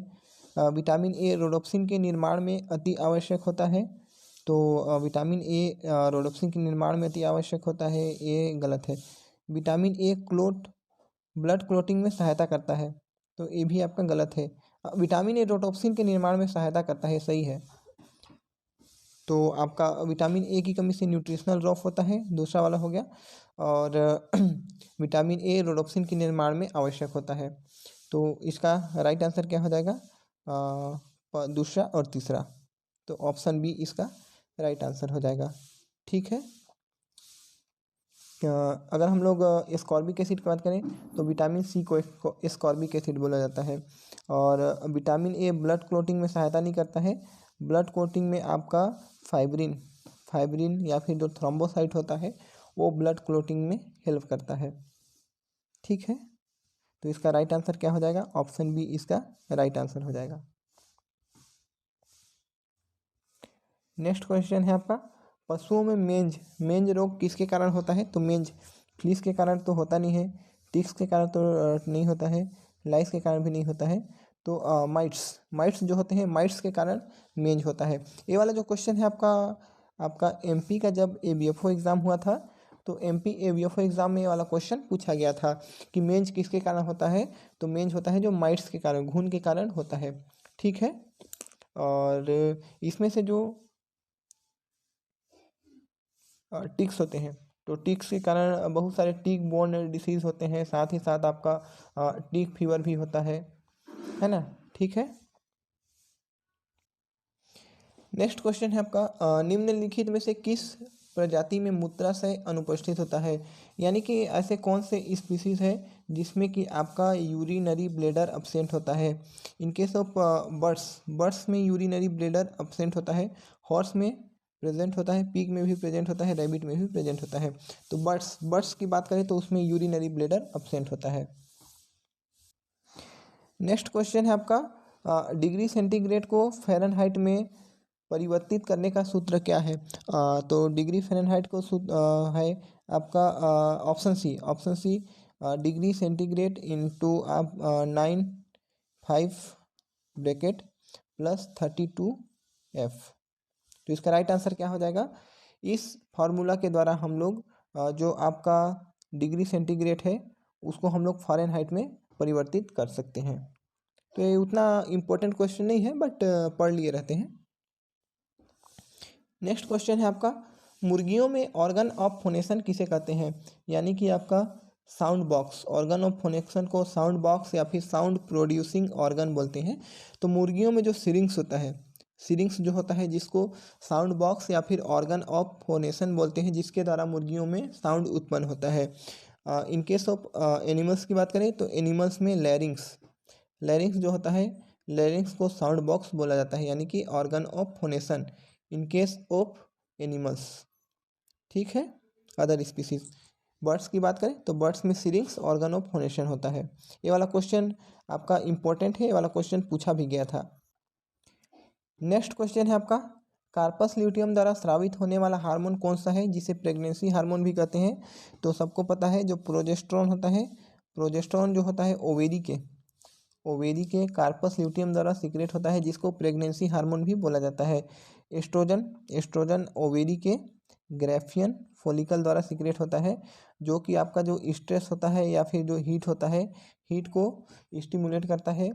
विटामिन ए रोडोप्सिन के निर्माण में अति आवश्यक होता है, तो विटामिन ए रोडोप्सिन के निर्माण में अति आवश्यक होता है, ये गलत है। विटामिन ए ब्लड क्लोटिंग में सहायता करता है, तो ये भी आपका गलत है। विटामिन ए रोडोप्सिन के निर्माण में सहायता करता है, सही है। तो आपका विटामिन ए की कमी से न्यूट्रिशनल ड्रॉप होता है, दूसरा वाला हो गया। और विटामिन ए रोडोप्सिन के निर्माण में आवश्यक होता है, तो इसका राइट आंसर क्या हो जाएगा, दूसरा और तीसरा, तो ऑप्शन बी इसका राइट आंसर हो जाएगा। ठीक है, अगर हम लोग एस्कॉर्बिक एसिड की बात करें तो विटामिन सी को एस्कॉर्बिक एसिड बोला जाता है। और विटामिन ए ब्लड क्लोटिंग में सहायता नहीं करता है। ब्लड क्लोटिंग में आपका फाइब्रिन या फिर जो थ्रोम्बोसाइट होता है वो ब्लड क्लोटिंग में हेल्प करता है। ठीक है, तो इसका राइट आंसर क्या हो जाएगा? ऑप्शन बी इसका राइट आंसर हो जाएगा। नेक्स्ट क्वेश्चन है आपका, पशुओं में मेंज रोग किसके कारण होता है? तो मेंज फ्लीस के कारण तो होता नहीं है, टिक्स के कारण तो नहीं होता है, लाइस के कारण भी नहीं होता है, तो माइट्स जो होते हैं माइट्स के कारण मेंज होता है। ये वाला जो क्वेश्चन है आपका एमपी का जब एबीएफओ एग्ज़ाम हुआ था तो एमपी एबीएफओ एग्ज़ाम में ये वाला क्वेश्चन पूछा गया था कि मेंज किसके कारण होता है? तो मेंज होता है जो माइट्स के कारण, घुन के कारण होता है। ठीक है, और इसमें से जो टिक्स होते हैं तो टिक्स के कारण बहुत सारे टिक बोर्न डिसीज़ होते हैं, साथ ही साथ आपका टिक फीवर भी होता है ना। ठीक है, नेक्स्ट क्वेश्चन है आपका, निम्नलिखित में से किस प्रजाति में मूत्राशय अनुपस्थित होता है? यानी कि ऐसे कौन से स्पीसीज है जिसमें कि आपका यूरिनरी ब्लैडर एब्सेंट होता है? इन केस ऑफ बर्ड्स में यूरिनरी ब्लैडर एब्सेंट होता है, हॉर्स में प्रेजेंट होता है, पिग में भी प्रेजेंट होता है, रैबिट में भी प्रेजेंट होता है। तो बर्ड्स की बात करें तो उसमें यूरिनरी ब्लैडर एब्सेंट होता है। नेक्स्ट क्वेश्चन है आपका, डिग्री सेंटीग्रेड को फ़ारेनहाइट में परिवर्तित करने का सूत्र क्या है? तो डिग्री फ़ारेनहाइट को है आपका option C degree centigrade into आप 9 5 ब्रैकेट प्लस 32 F। तो इसका राइट आंसर क्या हो जाएगा? इस फॉर्मूला के द्वारा हम लोग जो आपका डिग्री सेंटीग्रेड है उसको हम लोग फ़ारेनहाइट में परिवर्तित कर सकते हैं। तो ये उतना इम्पोर्टेंट क्वेश्चन नहीं है बट पढ़ लिए रहते हैं। नेक्स्ट क्वेश्चन है आपका, मुर्गियों में ऑर्गन ऑफ फोनेशन किसे कहते हैं? यानी कि आपका sound box, organ of phonation को साउंड बॉक्स या फिर साउंड प्रोड्यूसिंग ऑर्गन बोलते हैं। तो मुर्गियों में जो सिरिंक्स होता है, सिरिंक्स जो होता है जिसको साउंड बॉक्स या फिर ऑर्गन ऑफ फोनेशन बोलते हैं, जिसके द्वारा मुर्गियों में साउंड उत्पन्न होता है। इन केस ऑफ एनिमल्स की बात करें तो एनिमल्स में लैरिंक्स जो होता है, लैरिंक्स को साउंड बॉक्स बोला जाता है, यानी कि organ of phonation in case of animals. ठीक है, अदर स्पीसीज बर्ड्स की बात करें तो बर्ड्स में सिरिंक्स ऑर्गन ऑफ फोनेशन होता है। ये वाला क्वेश्चन आपका इम्पोर्टेंट है, ये वाला क्वेश्चन पूछा भी गया था। नेक्स्ट क्वेश्चन है आपका, कार्पस ल्यूटियम द्वारा स्रावित होने वाला हार्मोन कौन सा है जिसे प्रेगनेंसी हार्मोन भी कहते हैं? तो सबको पता है जो प्रोजेस्टेरोन होता है, प्रोजेस्टेरोन जो होता है ओवेरी के कार्पस ल्यूटियम द्वारा सीक्रेट होता है, जिसको प्रेगनेंसी हार्मोन भी बोला जाता है। एस्ट्रोजन ओवेरी के ग्राफियन फॉलिकल द्वारा सीक्रेट होता है, जो कि आपका जो स्ट्रेस होता है या फिर जो हीट होता है, हीट को स्टिमुलेट करता है।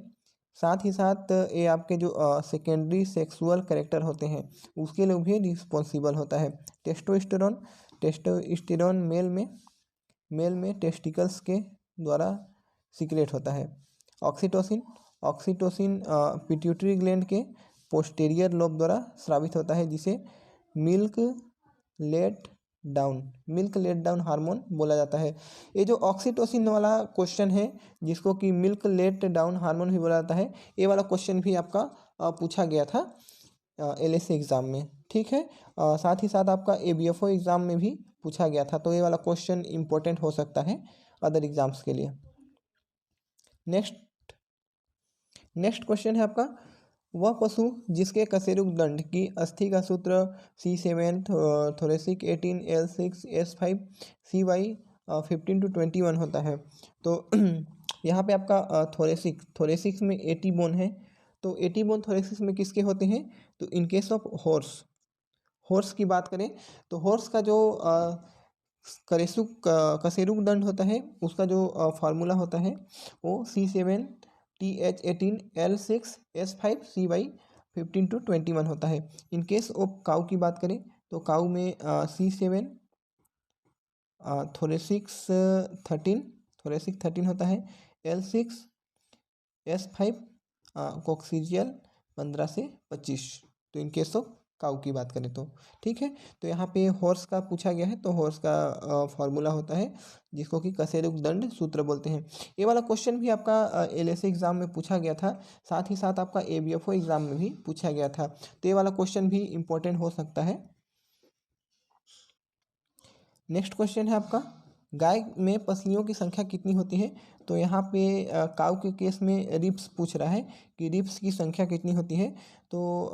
साथ ही साथ ये आपके जो सेकेंडरी सेक्सुअल कैरेक्टर होते हैं उसके लिए भी रिस्पॉन्सिबल होता है। टेस्टोस्टेरोन मेल में टेस्टिकल्स के द्वारा सीक्रेट होता है। ऑक्सीटोसिन पिट्यूटरी ग्लैंड के पोस्टीरियर लोब द्वारा स्रावित होता है, जिसे मिल्क लेट डाउन हार्मोन बोला जाता है। ये जो ऑक्सीटोसिन वाला क्वेश्चन है जिसको कि मिल्क लेट डाउन हार्मोन भी बोला जाता है, ये वाला क्वेश्चन भी आपका पूछा गया था एलएसए एग्ज़ाम में। ठीक है, साथ ही साथ आपका एबीएफओ एग्ज़ाम में भी पूछा गया था, तो ये वाला क्वेश्चन इंपॉर्टेंट हो सकता है अदर एग्जाम्स के लिए। नेक्स्ट क्वेश्चन है आपका, वह पशु जिसके कशेरुक दंड की अस्थि का सूत्र C7 thoracic 18 L6 S5 CY 15 to 21 होता है। तो यहाँ पे आपका थोरेसिक्स में 80 बोन है, तो 80 बोन थोरेसिक्स में किसके होते हैं? तो इन केस ऑफ हॉर्स की बात करें तो हॉर्स का जो कशेरुक दंड होता है उसका जो फार्मूला होता है वो C7 TH18 L6 S5 CY 15 to 21 होता है। इन केस ऑफ काऊ की बात करें तो काऊ में C7 थोरेसिक्स 13 होता है, L6 S5 कॉक्सीजियल 15 से 25। तो इन केस ऑफ काऊ की बात करें तो। ठीक है, तो यहाँ पे हॉर्स का पूछा गया है, तो हॉर्स का फॉर्मूला होता है जिसको कि कशेरुक दंड सूत्र बोलते हैं। ये वाला क्वेश्चन भी आपका एलएसए एग्जाम में पूछा गया था, साथ ही साथ आपका एबीएफओ एग्जाम में भी पूछा गया था, तो ये वाला क्वेश्चन भी इम्पोर्टेंट हो सकता है। नेक्स्ट क्वेश्चन है आपका, गाय में पसलियों की संख्या कितनी होती है? तो यहाँ पे काऊ के केस में रिप्स पूछ रहा है कि रिप्स की संख्या कितनी होती है। तो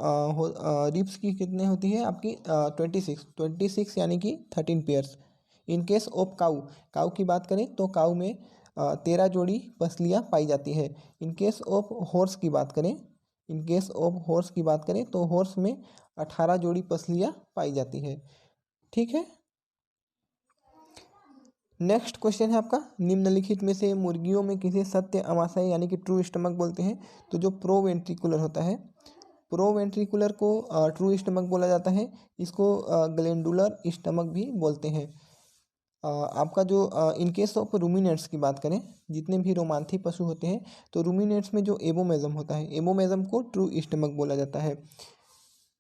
रिप्स की कितनी होती है आपकी 26 यानी कि 13 पेयर्स। इन केस ऑफ काऊ, काऊ की बात करें तो काऊ में 13 जोड़ी पसलियाँ पाई जाती है। इन केस ऑफ हॉर्स की बात करें, इन केस ऑफ हॉर्स की बात करें तो हॉर्स में 18 जोड़ी पसलियाँ पाई जाती है। ठीक है, नेक्स्ट क्वेश्चन है आपका, निम्नलिखित में से मुर्गियों में किसे सत्य अमाशय यानी कि ट्रू स्टमक बोलते हैं? तो जो प्रोवेंट्रिकुलर होता है, प्रोवेंट्रिकुलर को ट्रू स्टमक बोला जाता है, इसको ग्लैंडुलर स्टमक भी बोलते हैं। आपका जो इन केस ऑफ रूमिनेट्स की बात करें, जितने भी रोमांथी पशु होते हैं, तो रूमिनेट्स में जो एबोमेजम होता है, एबोमेजम को ट्रू स्टमक बोला जाता है।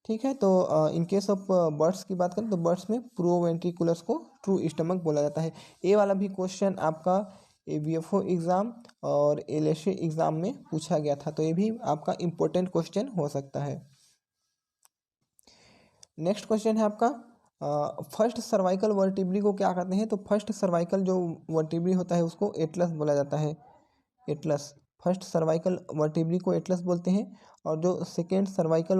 ठीक है, तो इन केस ऑफ बर्ड्स की बात करें तो बर्ड्स में प्रोवेंट्रिकुलर्स को ट्रू स्टमक बोला जाता है। ये वाला भी क्वेश्चन आपका एबीएफओ एग्ज़ाम और एलएसए एग्ज़ाम में पूछा गया था, तो ये भी आपका इम्पोर्टेंट क्वेश्चन हो सकता है। नेक्स्ट क्वेश्चन है आपका, फर्स्ट सर्वाइकल वर्टिब्री को क्या कहते हैं? तो फर्स्ट सर्वाइकल जो वर्टिब्री होता है उसको एटलस बोला जाता है, एटलस। फर्स्ट सर्वाइकल वर्टिब्री को एटलस बोलते हैं, और जो सेकेंड सर्वाइकल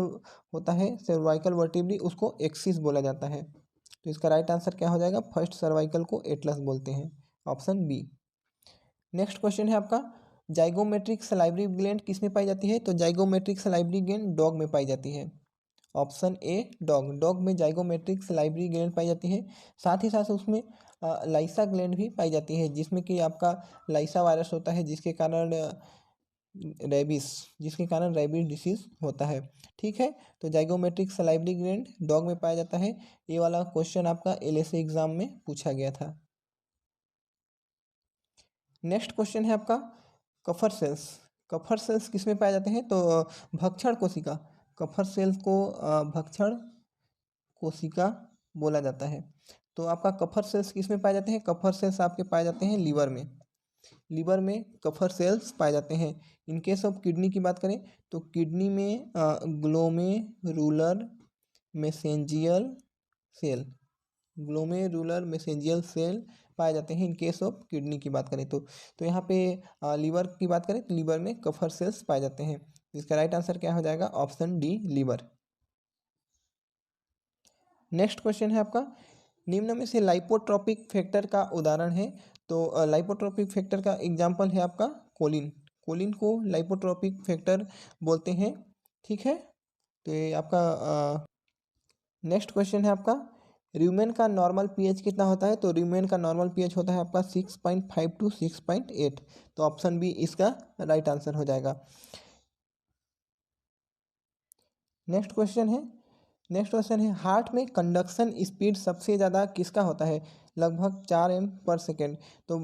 होता है सर्वाइकल वर्टिब्री उसको एक्सिस बोला जाता है। तो इसका राइट आंसर क्या हो जाएगा? फर्स्ट सर्वाइकल को एटलस बोलते हैं, ऑप्शन बी। नेक्स्ट क्वेश्चन है आपका, जाइगोमेट्रिक सलाइवरी ग्लैंड किस में पाई जाती है? तो जाइगोमेट्रिक सलाइवरी ग्लैंड डॉग में पाई जाती है, ऑप्शन ए डॉग। डॉग में जाइगोमेट्रिक सलाइवरी ग्लैंड पाई जाती है, साथ ही साथ उसमें लाइसा ग्लैंड भी पाई जाती है, जिसमें कि आपका लाइसा वायरस होता है, जिसके कारण रेबिस डिसीज होता है। ठीक है, तो जाइगोमेट्रिक सलाइवरी ग्लैंड डॉग में पाया जाता है। ये वाला क्वेश्चन आपका एलएसए एग्जाम में पूछा गया था। नेक्स्ट क्वेश्चन है आपका, कफर सेल्स। कफर सेल्स किस में पाए जाते हैं? तो भक्षण कोशिका, कफर सेल्स को भक्षण कोशिका बोला जाता है। तो आपका कफर सेल्स किस में पाए जाते हैं? कफर सेल्स आपके पाए जाते हैं लीवर में, लीवर में कफर सेल्स पाए जाते हैं। इन केस ऑफ किडनी की बात करें तो किडनी में glomerular mesangial cell, glomerular mesangial cell पाए जाते हैं इन केस ऑफ किडनी की बात करें तो यहाँ पे लीवर की बात करें तो लीवर में कफर सेल्स पाए जाते हैं। इसका राइट आंसर क्या हो जाएगा? Option D, liver. Next question है आपका, निम्न में से लाइपोट्रोपिक फैक्टर का उदाहरण है? तो लाइपोट्रोपिक फैक्टर का एग्जाम्पल है आपका कोलिन। कोलिन को लाइपोट्रोपिक फैक्टर बोलते हैं। ठीक है, तो ये आपका नेक्स्ट क्वेश्चन है आपका, र्यूमेन का नॉर्मल पीएच कितना होता है? तो र्यूमेन का नॉर्मल पीएच होता है आपका 6.5 टू 6.8, तो ऑप्शन बी इसका राइट आंसर हो जाएगा। नेक्स्ट क्वेश्चन है, हार्ट में कंडक्शन स्पीड सबसे ज़्यादा किसका होता है? लगभग 4 m/s। तो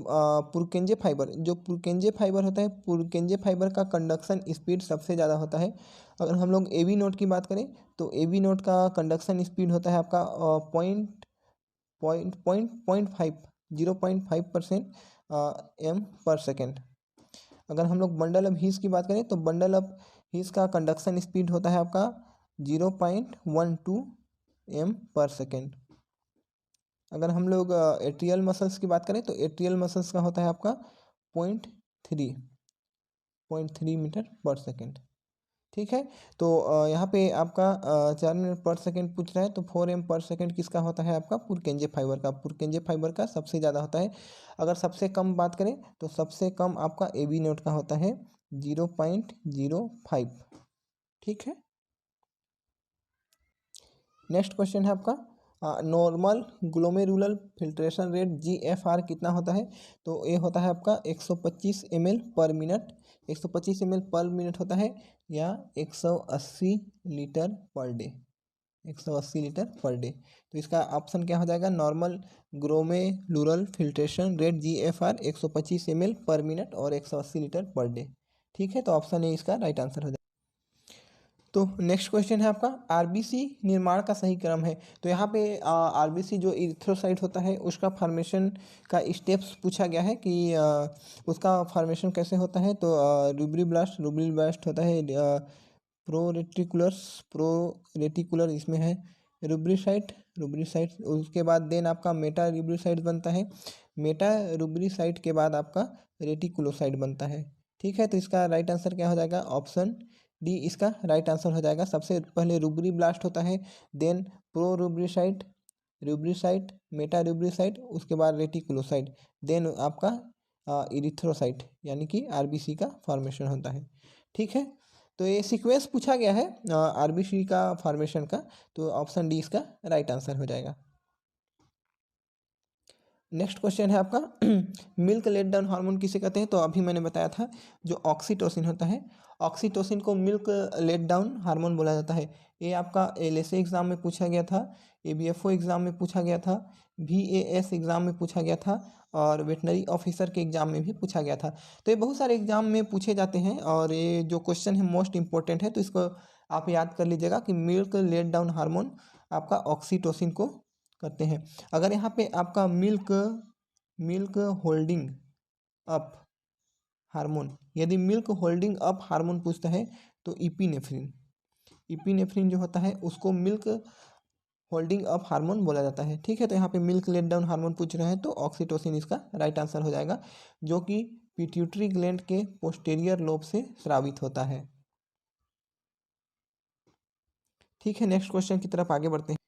पुरकेंजे फाइबर, जो पुरकेंजे फाइबर होता है, पुरकेंजे फाइबर का कंडक्शन स्पीड सबसे ज़्यादा होता है। अगर हम लोग एवी नोट की बात करें तो एवी नोट का कंडक्शन स्पीड होता है आपका 0.5% m/s। अगर हम लोग बंडल ऑफ हीस की बात करें तो बंडल ऑफ हीस का कंडक्शन स्पीड होता है आपका 0.12 m/s। अगर हम लोग एट्रियल मसल्स की बात करें तो एट्रियल मसल्स का होता है आपका 0.3 मीटर/सेकेंड। ठीक है, तो यहाँ पे आपका 4 मिनट/सेकेंड पूछ रहा है, तो 4 m/s किसका होता है? आपका पुरकेंजे फाइबर का, पुरकेंजे फाइबर का सबसे ज़्यादा होता है। अगर सबसे कम बात करें तो सबसे कम आपका एवी नोट का होता है 0.05। ठीक है, नेक्स्ट क्वेश्चन है आपका, normal glomerular filtration rate GFR कितना होता है? तो ये होता है आपका 125 ml/मिनट, 125 ml/मिनट होता है, या 180 litre per day, 180 litre per day. तो इसका ऑप्शन क्या हो जाएगा? Normal glomerular filtration rate GFR 125 ml/मिनट और 180 लीटर पर डे। ठीक है, तो ऑप्शन ए इसका राइट आंसर हो जाएगा। तो नेक्स्ट क्वेश्चन है आपका, आरबीसी निर्माण का सही क्रम है। तो यहाँ पे आरबीसी जो इरिथ्रोसाइट होता है उसका फॉर्मेशन का स्टेप्स पूछा गया है कि उसका फॉर्मेशन कैसे होता है। तो रूब्रीब्लास्ट होता है, प्रोरेटिकुलर इसमें है, रूब्रीसाइट उसके बाद देन आपका मेटा रूब्रीसाइट बनता है, मेटा रूब्रीसाइट के बाद आपका रेटिकुलोसाइट बनता है। ठीक है, तो इसका राइट आंसर क्या हो जाएगा, ऑप्शन डी इसका राइट आंसर हो जाएगा। सबसे पहले रूब्री ब्लास्ट होता है, देन प्रो रूब्रीसाइट, मेटा रूब्रीसाइट, उसके बाद रेटिकुलोसाइट, देन आपका इरिथ्रोसाइट यानी कि आरबीसी का फॉर्मेशन होता है। ठीक है, तो ये सीक्वेंस पूछा गया है आरबीसी का फॉर्मेशन का, तो ऑप्शन डी इसका राइट आंसर हो जाएगा। नेक्स्ट क्वेश्चन है आपका मिल्क लेट डाउन हार्मोन किसे कहते हैं। तो अभी मैंने बताया था जो ऑक्सीटोसिन होता है, ऑक्सीटोसिन को मिल्क लेट डाउन हार्मोन बोला जाता है। ये आपका एलएसए एग्जाम में पूछा गया था, एबीएफओ एग्जाम में पूछा गया था, वीएएस एग्जाम में पूछा गया था, और वेटनरी ऑफिसर के एग्जाम में भी पूछा गया था। तो ये बहुत सारे एग्जाम में पूछे जाते हैं और ये जो क्वेश्चन है मोस्ट इंपॉर्टेंट है, तो इसको आप याद कर लीजिएगा कि मिल्क लेट डाउन हार्मोन आपका ऑक्सीटोसिन को करते हैं। अगर यहाँ पे आपका मिल्क होल्डिंग अप हार्मोन, यदि मिल्क होल्डिंग अप हार्मोन पूछता है तो इपीनेफ्रिन जो होता है उसको मिल्क होल्डिंग अप हार्मोन बोला जाता है। ठीक है, तो यहाँ पे मिल्क लेट डाउन हार्मोन पूछ रहे हैं तो ऑक्सीटोसिन इसका राइट आंसर हो जाएगा, जो कि पिट्यूटरी ग्लैंड के पोस्टीरियर लोब से स्रावित होता है। ठीक है, नेक्स्ट क्वेश्चन की तरफ आगे बढ़ते हैं।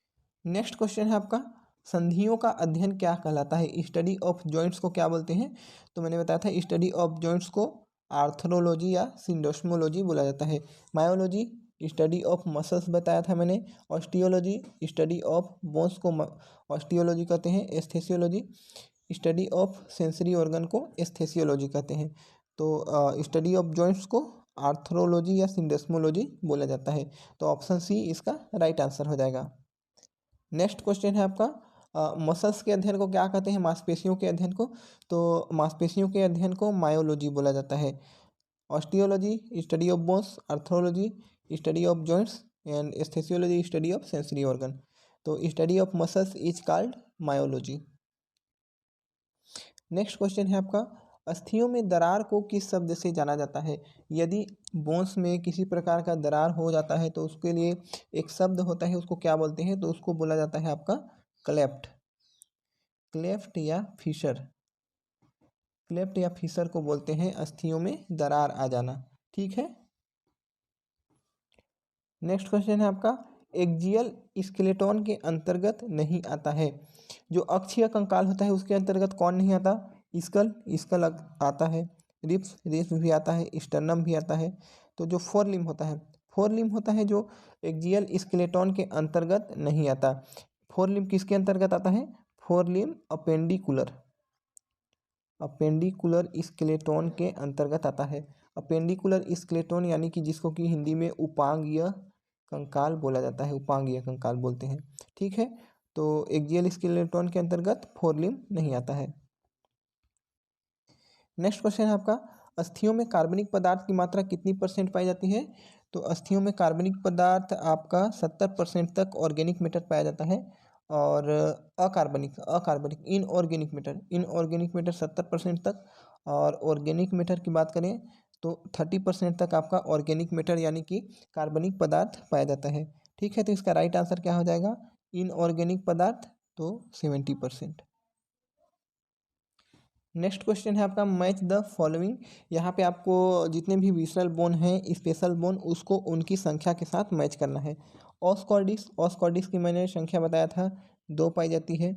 नेक्स्ट क्वेश्चन है आपका, संधियों का अध्ययन क्या कहलाता है, स्टडी ऑफ जॉइंट्स को क्या बोलते हैं। तो मैंने बताया था स्टडी ऑफ जॉइंट्स को आर्थ्रोलॉजी या सिंडोस्मोलॉजी बोला जाता है। मायोलॉजी स्टडी ऑफ मसल्स बताया था मैंने, ऑस्टियोलॉजी स्टडी ऑफ बोन्स को ऑस्टियोलॉजी कहते हैं, एस्थेसियोलॉजी स्टडी ऑफ सेंसरी ऑर्गन को एस्थेसियोलॉजी कहते हैं। तो स्टडी ऑफ जॉइंट्स को आर्थ्रोलॉजी या सिंडेस्मोलॉजी बोला जाता है। तो ऑप्शन सी इसका राइट आंसर हो जाएगा। नेक्स्ट क्वेश्चन है आपका, मसल्स के अध्ययन को क्या कहते हैं, मांसपेशियों के अध्ययन को। तो मांसपेशियों के अध्ययन को मायोलॉजी बोला जाता है। Osteology study of bones, arthrology study of joints, and esthesiology study of sensory organ. तो study of muscles is called myology. Next question है आपका, अस्थियों में दरार को किस शब्द से जाना जाता है। यदि बोन्स में किसी प्रकार का दरार हो जाता है तो उसके लिए एक शब्द होता है, उसको क्या बोलते हैं, तो उसको बोला जाता है आपका क्लेफ्ट या फिशर। क्लेफ्ट या फिशर को बोलते हैं अस्थियों में दरार आ जाना। ठीक है, नेक्स्ट क्वेश्चन है आपका, एक्जियल स्केलेटन के अंतर्गत नहीं आता है। जो अक्षीय कंकाल होता है उसके अंतर्गत कौन नहीं आता, स्कल आता है, रिब्स भी आता है, स्टर्नम भी आता है। तो जो फोर लिम होता है जो एक्जियल स्केलेटन के अंतर्गत नहीं आता। फोर लिम किसके अंतर्गत आता है, फोर लिम अपेंडिकुलर स्केलेटन के अंतर्गत आता है। अपेंडिकुलर स्केलेटन यानी कि जिसको कि हिंदी में उपांगीय कंकाल बोला जाता है, उपांगीय कंकाल बोलते हैं। ठीक है, तो एक्जियल स्केलेटन के अंतर्गत फोर लिम्ब नहीं आता है। नेक्स्ट क्वेश्चन है आपका, अस्थियों में कार्बनिक पदार्थ की मात्रा कितनी परसेंट पाई जाती है। तो अस्थियों में कार्बनिक पदार्थ आपका 70% तक ऑर्गेनिक मैटर पाया जाता है, और अकार्बनिक इनऑर्गेनिक मैटर 70% तक, और ऑर्गेनिक मैटर की बात करें तो 30% तक आपका ऑर्गेनिक मैटर यानी कि कार्बनिक पदार्थ पाया जाता है। ठीक है, तो इसका राइट आंसर क्या हो जाएगा, इनऑर्गेनिक पदार्थ, तो 70%। नेक्स्ट क्वेश्चन है आपका, मैच द फॉलोइंग। यहाँ पे आपको जितने भी विसरल बोन हैं, स्पेशल बोन, उसको उनकी संख्या के साथ मैच करना है। ऑस्कॉर्डिस की मैंने संख्या बताया था, 2 पाई जाती है।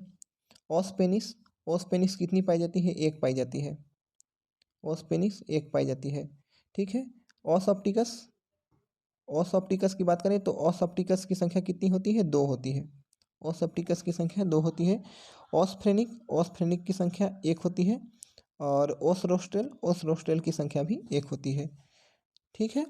ऑस्पेनिस कितनी पाई जाती है, 1 पाई जाती है। ऑस्पेनिस 1 पाई जाती है। ठीक है, ऑस ऑप्टिकस की बात करें तो ऑस ऑप्टिकस की संख्या कितनी होती है, 2 होती है। ऑस ऑप्टिकस की संख्या 2 होती है। ऑसफ्रेनिक की संख्या 1 होती है, और ओस रोस्ट्रेल की संख्या भी 1 होती है। ठीक है,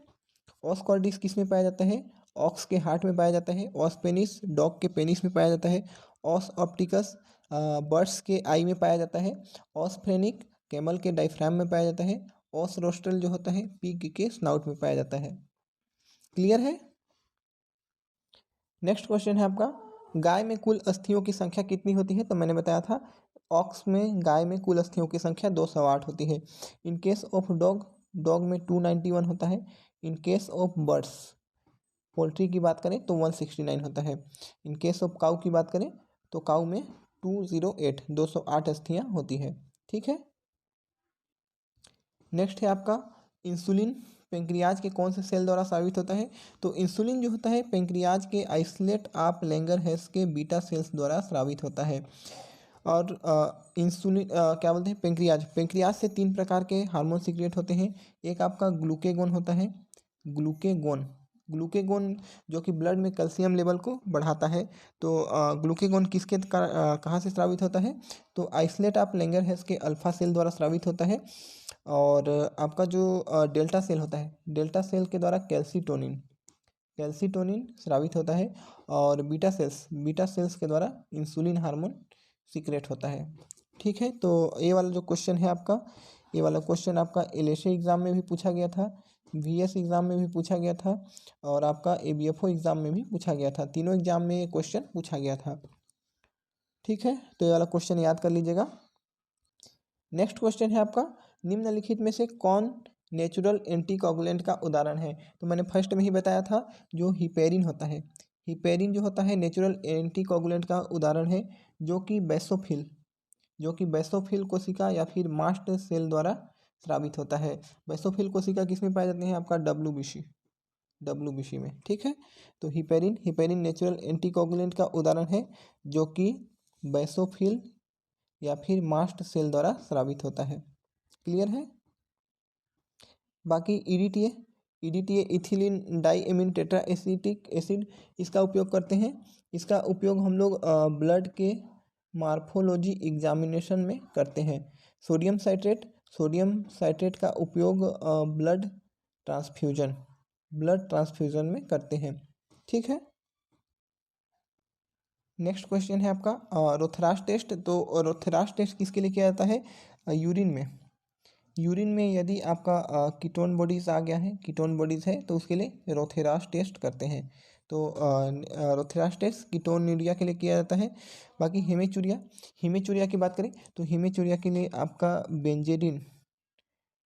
ऑस्कॉर्डिस किस में पाया जाता है, ऑक्स के हार्ट में पाया जाता है। ऑस्पेनिस डॉग के पेनिस में पाया जाता है। ऑस ऑप्टिकस बर्ड्स के आई में पाया जाता है। ऑसफ्रेनिक कैमल के डायफ्राम में पाया जाता है। ऑस रोस्ट्रल जो होता है पिग के स्नाउट में पाया जाता है। क्लियर है। नेक्स्ट क्वेश्चन है आपका, गाय में कुल अस्थियों की संख्या कितनी होती है? तो मैंने बताया था ऑक्स में, गाय में कुल अस्थियों की संख्या 208 होती है। In case of dog, dog में 291 होता है। In case of birds, poultry की बात करें तो 169 होता है। इन केस ऑफ काऊ की बात करें तो काऊ में 208 अस्थियाँ होती है। ठीक है। नेक्स्ट है आपका इंसुलिन पेंक्रियाज के कौन से सेल द्वारा स्रावित होता है? तो इंसुलिन जो होता है पेंक्रियाज के आइसलेट ऑफ लैंगरहैंस के बीटा सेल्स द्वारा स्रावित होता है। और इंसुलिन क्या बोलते हैं, पेंक्रियाज, पेंक्रियाज से 3 प्रकार के हार्मोन सीक्रेट होते हैं। एक आपका ग्लूकेगोन होता है, ग्लूकेगोन, ग्लूकेगोन जो कि ब्लड में कैल्शियम लेवल को बढ़ाता है। तो ग्लूकेगोन कहाँ से स्रावित होता है? तो आइसलेट ऑफ लैंगरहैंस के अल्फा सेल द्वारा स्रावित होता है। और आपका जो डेल्टा सेल होता है, डेल्टा सेल के द्वारा कैल्सीटोनिन, कैल्सीटोनिन स्रावित होता है। और बीटा सेल्स, बीटा सेल्स के द्वारा इंसुलिन हार्मोन सीक्रेट होता है। ठीक है। तो ये वाला जो क्वेश्चन है आपका, ये वाला क्वेश्चन आपका एलएसए एग्ज़ाम में भी पूछा गया था, वीएस एग्ज़ाम में भी पूछा गया था, और आपका एबीएफओ एग्ज़ाम में भी पूछा गया था। तीनों एग्जाम में ये क्वेश्चन पूछा गया था। ठीक है। तो ये वाला क्वेश्चन याद कर लीजिएगा। नेक्स्ट क्वेश्चन है आपका, निम्नलिखित में से कौन नेचुरल एंटीकोगुलेंट का उदाहरण है? तो मैंने फर्स्ट में ही बताया था, जो हिपेरिन होता है, हिपेरिन जो होता है नेचुरल एंटीकोगुलेंट का उदाहरण है, जो कि बेसोफिल, जो कि बेसोफिल कोशिका या फिर मास्ट सेल द्वारा स्रावित होता है। बेसोफिल कोशिका किस में पाए जाते हैं? आपका डब्ल्यूबीसी, डब्ल्यूबीसी में। ठीक है। तो हिपेरिन, हिपेरिन नेचुरल एंटीकोगुलेंट का उदाहरण है, जो कि बेसोफिल या फिर मास्ट सेल द्वारा स्रावित होता है। क्लियर है। बाकी EDTA, EDTA ethylene diamine tetra acetic acid, इसका उपयोग करते हैं। इसका उपयोग हम लोग ब्लड के मार्फोलॉजी एग्जामिनेशन में करते हैं। सोडियम साइट्रेट, सोडियम साइट्रेट का उपयोग ब्लड ट्रांसफ्यूजन, ब्लड ट्रांसफ्यूजन में करते हैं। ठीक है। नेक्स्ट क्वेश्चन है आपका रोथरास टेस्ट। तो रोथरास टेस्ट किसके लिए किया जाता है? यूरिन में, यूरिन में यदि आपका कीटोन बॉडीज़ आ गया है, कीटोन बॉडीज़ है, तो उसके लिए रोथेरास टेस्ट करते हैं। तो रोथेरास टेस्ट कीटोनूरिया के लिए किया जाता है। बाकी हेमेचूरिया, हेमेचूरिया की बात करें तो हेमेचूरिया के लिए आपका बेंजेडिन,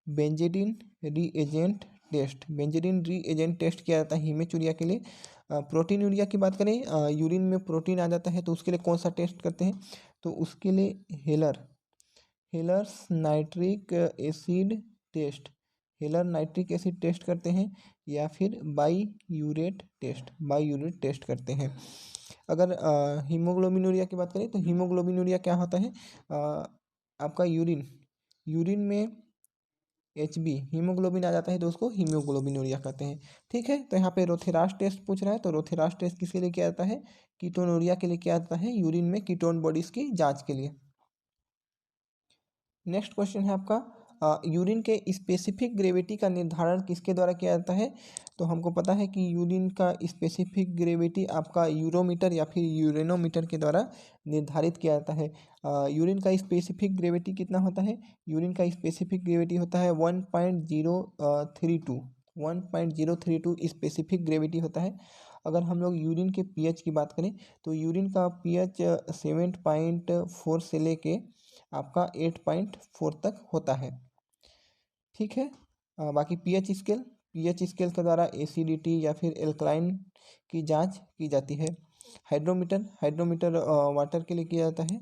बेंजेडिन रीएजेंट टेस्ट, बेंजेडिन रीएजेंट टेस्ट किया जाता है हेमेचूरिया के लिए। प्रोटीन यूरिया की बात करें, यूरिन में प्रोटीन आ जाता है, तो उसके लिए कौन सा टेस्ट करते हैं? तो उसके लिए Heller, Heller's nitric acid test, Heller nitric acid test करते हैं, या फिर biuret test, biuret test करते हैं। अगर हीमोग्लोबिनूरिया की बात करें तो हीमोग्लोबिनूरिया क्या होता है? आपका यूरिन, यूरिन में HB हीमोग्लोबिन आ जाता है, तो उसको हीमोग्लोबिनूरिया कहते हैं। ठीक है। तो यहाँ पे रोथेरास टेस्ट पूछ रहा है, तो रोथेरास टेस्ट किसके लिए किया जाता है? कीटोनूरिया के लिए किया जाता है, यूरिन में कीटोन बॉडीज़ की जाँच के लिए। नेक्स्ट क्वेश्चन है आपका, यूरिन के स्पेसिफिक ग्रेविटी का निर्धारण किसके द्वारा किया जाता है? तो हमको पता है कि यूरिन का स्पेसिफिक ग्रेविटी आपका यूरोमीटर या फिर यूरेनोमीटर के द्वारा निर्धारित किया जाता है। यूरिन का स्पेसिफिक ग्रेविटी कितना होता है? यूरिन का स्पेसिफिक ग्रेविटी होता है 1.032, 1.032 स्पेसिफिक ग्रेविटी होता है। अगर हम लोग यूरिन के पीएच की बात करें तो यूरिन का पीएच 7.4 से लेके आपका 8.4 तक होता है। ठीक है। बाकी पीएच स्केल, पीएच स्केल के द्वारा एसिडिटी या फिर एल्कलाइन की जांच की जाती है। हाइड्रोमीटर, हाइड्रोमीटर वाटर के लिए किया जाता है।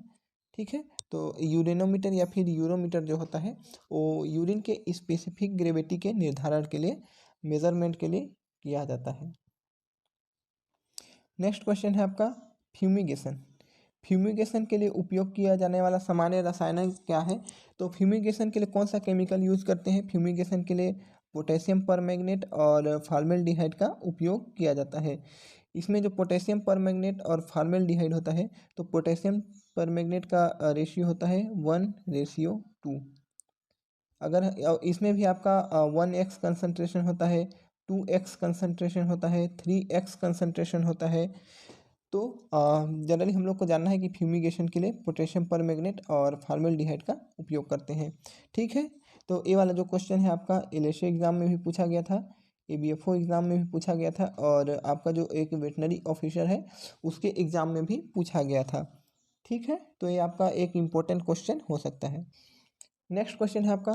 ठीक है। तो यूरेनोमीटर या फिर यूरोमीटर जो होता है वो यूरिन के स्पेसिफिक ग्रेविटी के निर्धारण के लिए, मेजरमेंट के लिए किया जाता है। नेक्स्ट क्वेश्चन है आपका फ्यूमिगेशन, फ्यूमिगेशन के लिए उपयोग किया जाने वाला सामान्य रासायनिक क्या है? तो फ्यूमिगेशन के लिए कौन सा केमिकल यूज़ करते हैं? फ्यूमिगेशन के लिए पोटेशियम परमैंगनेट और फॉर्मेल्डिहाइड का उपयोग किया जाता है। इसमें जो पोटेशियम परमैंगनेट और फॉर्मेल्डिहाइड होता है, तो पोटेशियम परमैंगनेट का रेशियो होता है 1:2। अगर इसमें भी आपका 1x कंसनट्रेशन होता है, 2x कंसनट्रेशन होता है, 3x कंसनट्रेशन होता है। तो जनरली हम लोग को जानना है कि फ्यूमिगेशन के लिए पोटेशियम परमैंगनेट और फॉर्मेल्डिहाइड का उपयोग करते हैं। ठीक है। तो ये वाला जो क्वेश्चन है आपका एलएसए एग्जाम में भी पूछा गया था, ABFO एग्ज़ाम में भी पूछा गया था और आपका जो एक वेटनरी ऑफिसर है उसके एग्ज़ाम में भी पूछा गया था। ठीक है, तो ये आपका एक इम्पोर्टेंट क्वेश्चन हो सकता है। नेक्स्ट क्वेश्चन है आपका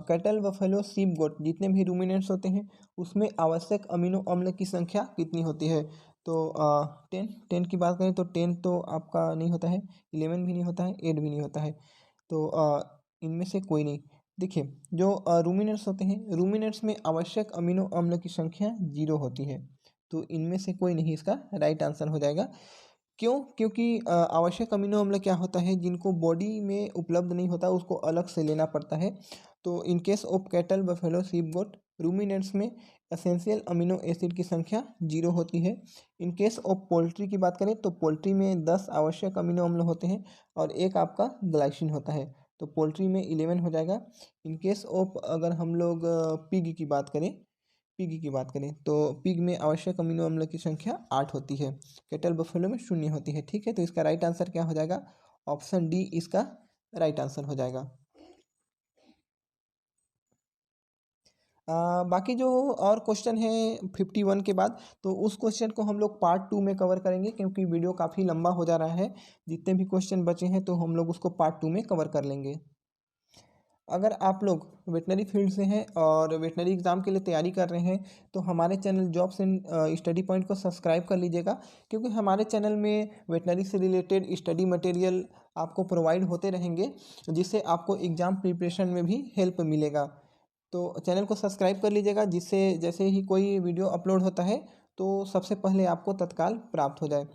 कैटल, बफेलो, सीप, गोट जितने भी रूमिनेंट्स होते हैं उसमें आवश्यक अमीनो अम्ल की संख्या कितनी होती है? तो 10 की बात करें तो 10 तो आपका नहीं होता है, 11 भी नहीं होता है, 8 भी नहीं होता है। तो इनमें से कोई नहीं। देखिए, जो रूमिनेंट्स होते हैं, रूमिनेंट्स में आवश्यक अमीनो अम्ल की संख्या 0 होती है। तो इनमें से कोई नहीं इसका राइट आंसर हो जाएगा। क्यों? क्योंकि आवश्यक अमीनो अम्ल क्या होता है, जिनको बॉडी में उपलब्ध नहीं होता उसको अलग से लेना पड़ता है। तो इन केस ऑफ कैटल, बफेलो, सीप, गोट, रूमिनेंट्स में एसेंशियल अमीनो एसिड की संख्या 0 होती है। इन केस ऑफ पोल्ट्री की बात करें तो पोल्ट्री में 10 आवश्यक अमीनो अम्ल होते हैं और एक आपका ग्लाइसिन होता है। तो पोल्ट्री में 11 हो जाएगा। इन केस ऑफ अगर हम लोग पिग की बात करें तो पिग में आवश्यक अमीनो अम्ल की संख्या 8 होती है। कैटल, बफेलो में 0 होती है। ठीक है, तो इसका राइट आंसर क्या हो जाएगा? ऑप्शन डी इसका राइट आंसर हो जाएगा। बाकी जो और क्वेश्चन है 51 के बाद, तो उस क्वेश्चन को हम लोग पार्ट 2 में कवर करेंगे क्योंकि वीडियो काफ़ी लंबा हो जा रहा है। जितने भी क्वेश्चन बचे हैं तो हम लोग उसको पार्ट 2 में कवर कर लेंगे। अगर आप लोग वेटनरी फील्ड से हैं और वेटनरी एग्ज़ाम के लिए तैयारी कर रहे हैं तो हमारे channel jobs and study point को सब्सक्राइब कर लीजिएगा, क्योंकि हमारे चैनल में वेटनरी से रिलेटेड स्टडी मटेरियल आपको प्रोवाइड होते रहेंगे, जिससे आपको एग्ज़ाम प्रिपरेशन में भी हेल्प मिलेगा। तो चैनल को सब्सक्राइब कर लीजिएगा, जिससे जैसे ही कोई वीडियो अपलोड होता है तो सबसे पहले आपको तत्काल प्राप्त हो जाए।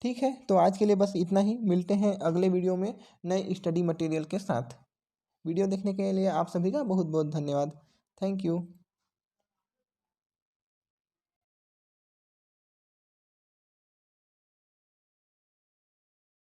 ठीक है, तो आज के लिए बस इतना ही। मिलते हैं अगले वीडियो में नए स्टडी मटेरियल के साथ। वीडियो देखने के लिए आप सभी का बहुत बहुत धन्यवाद। Thank you.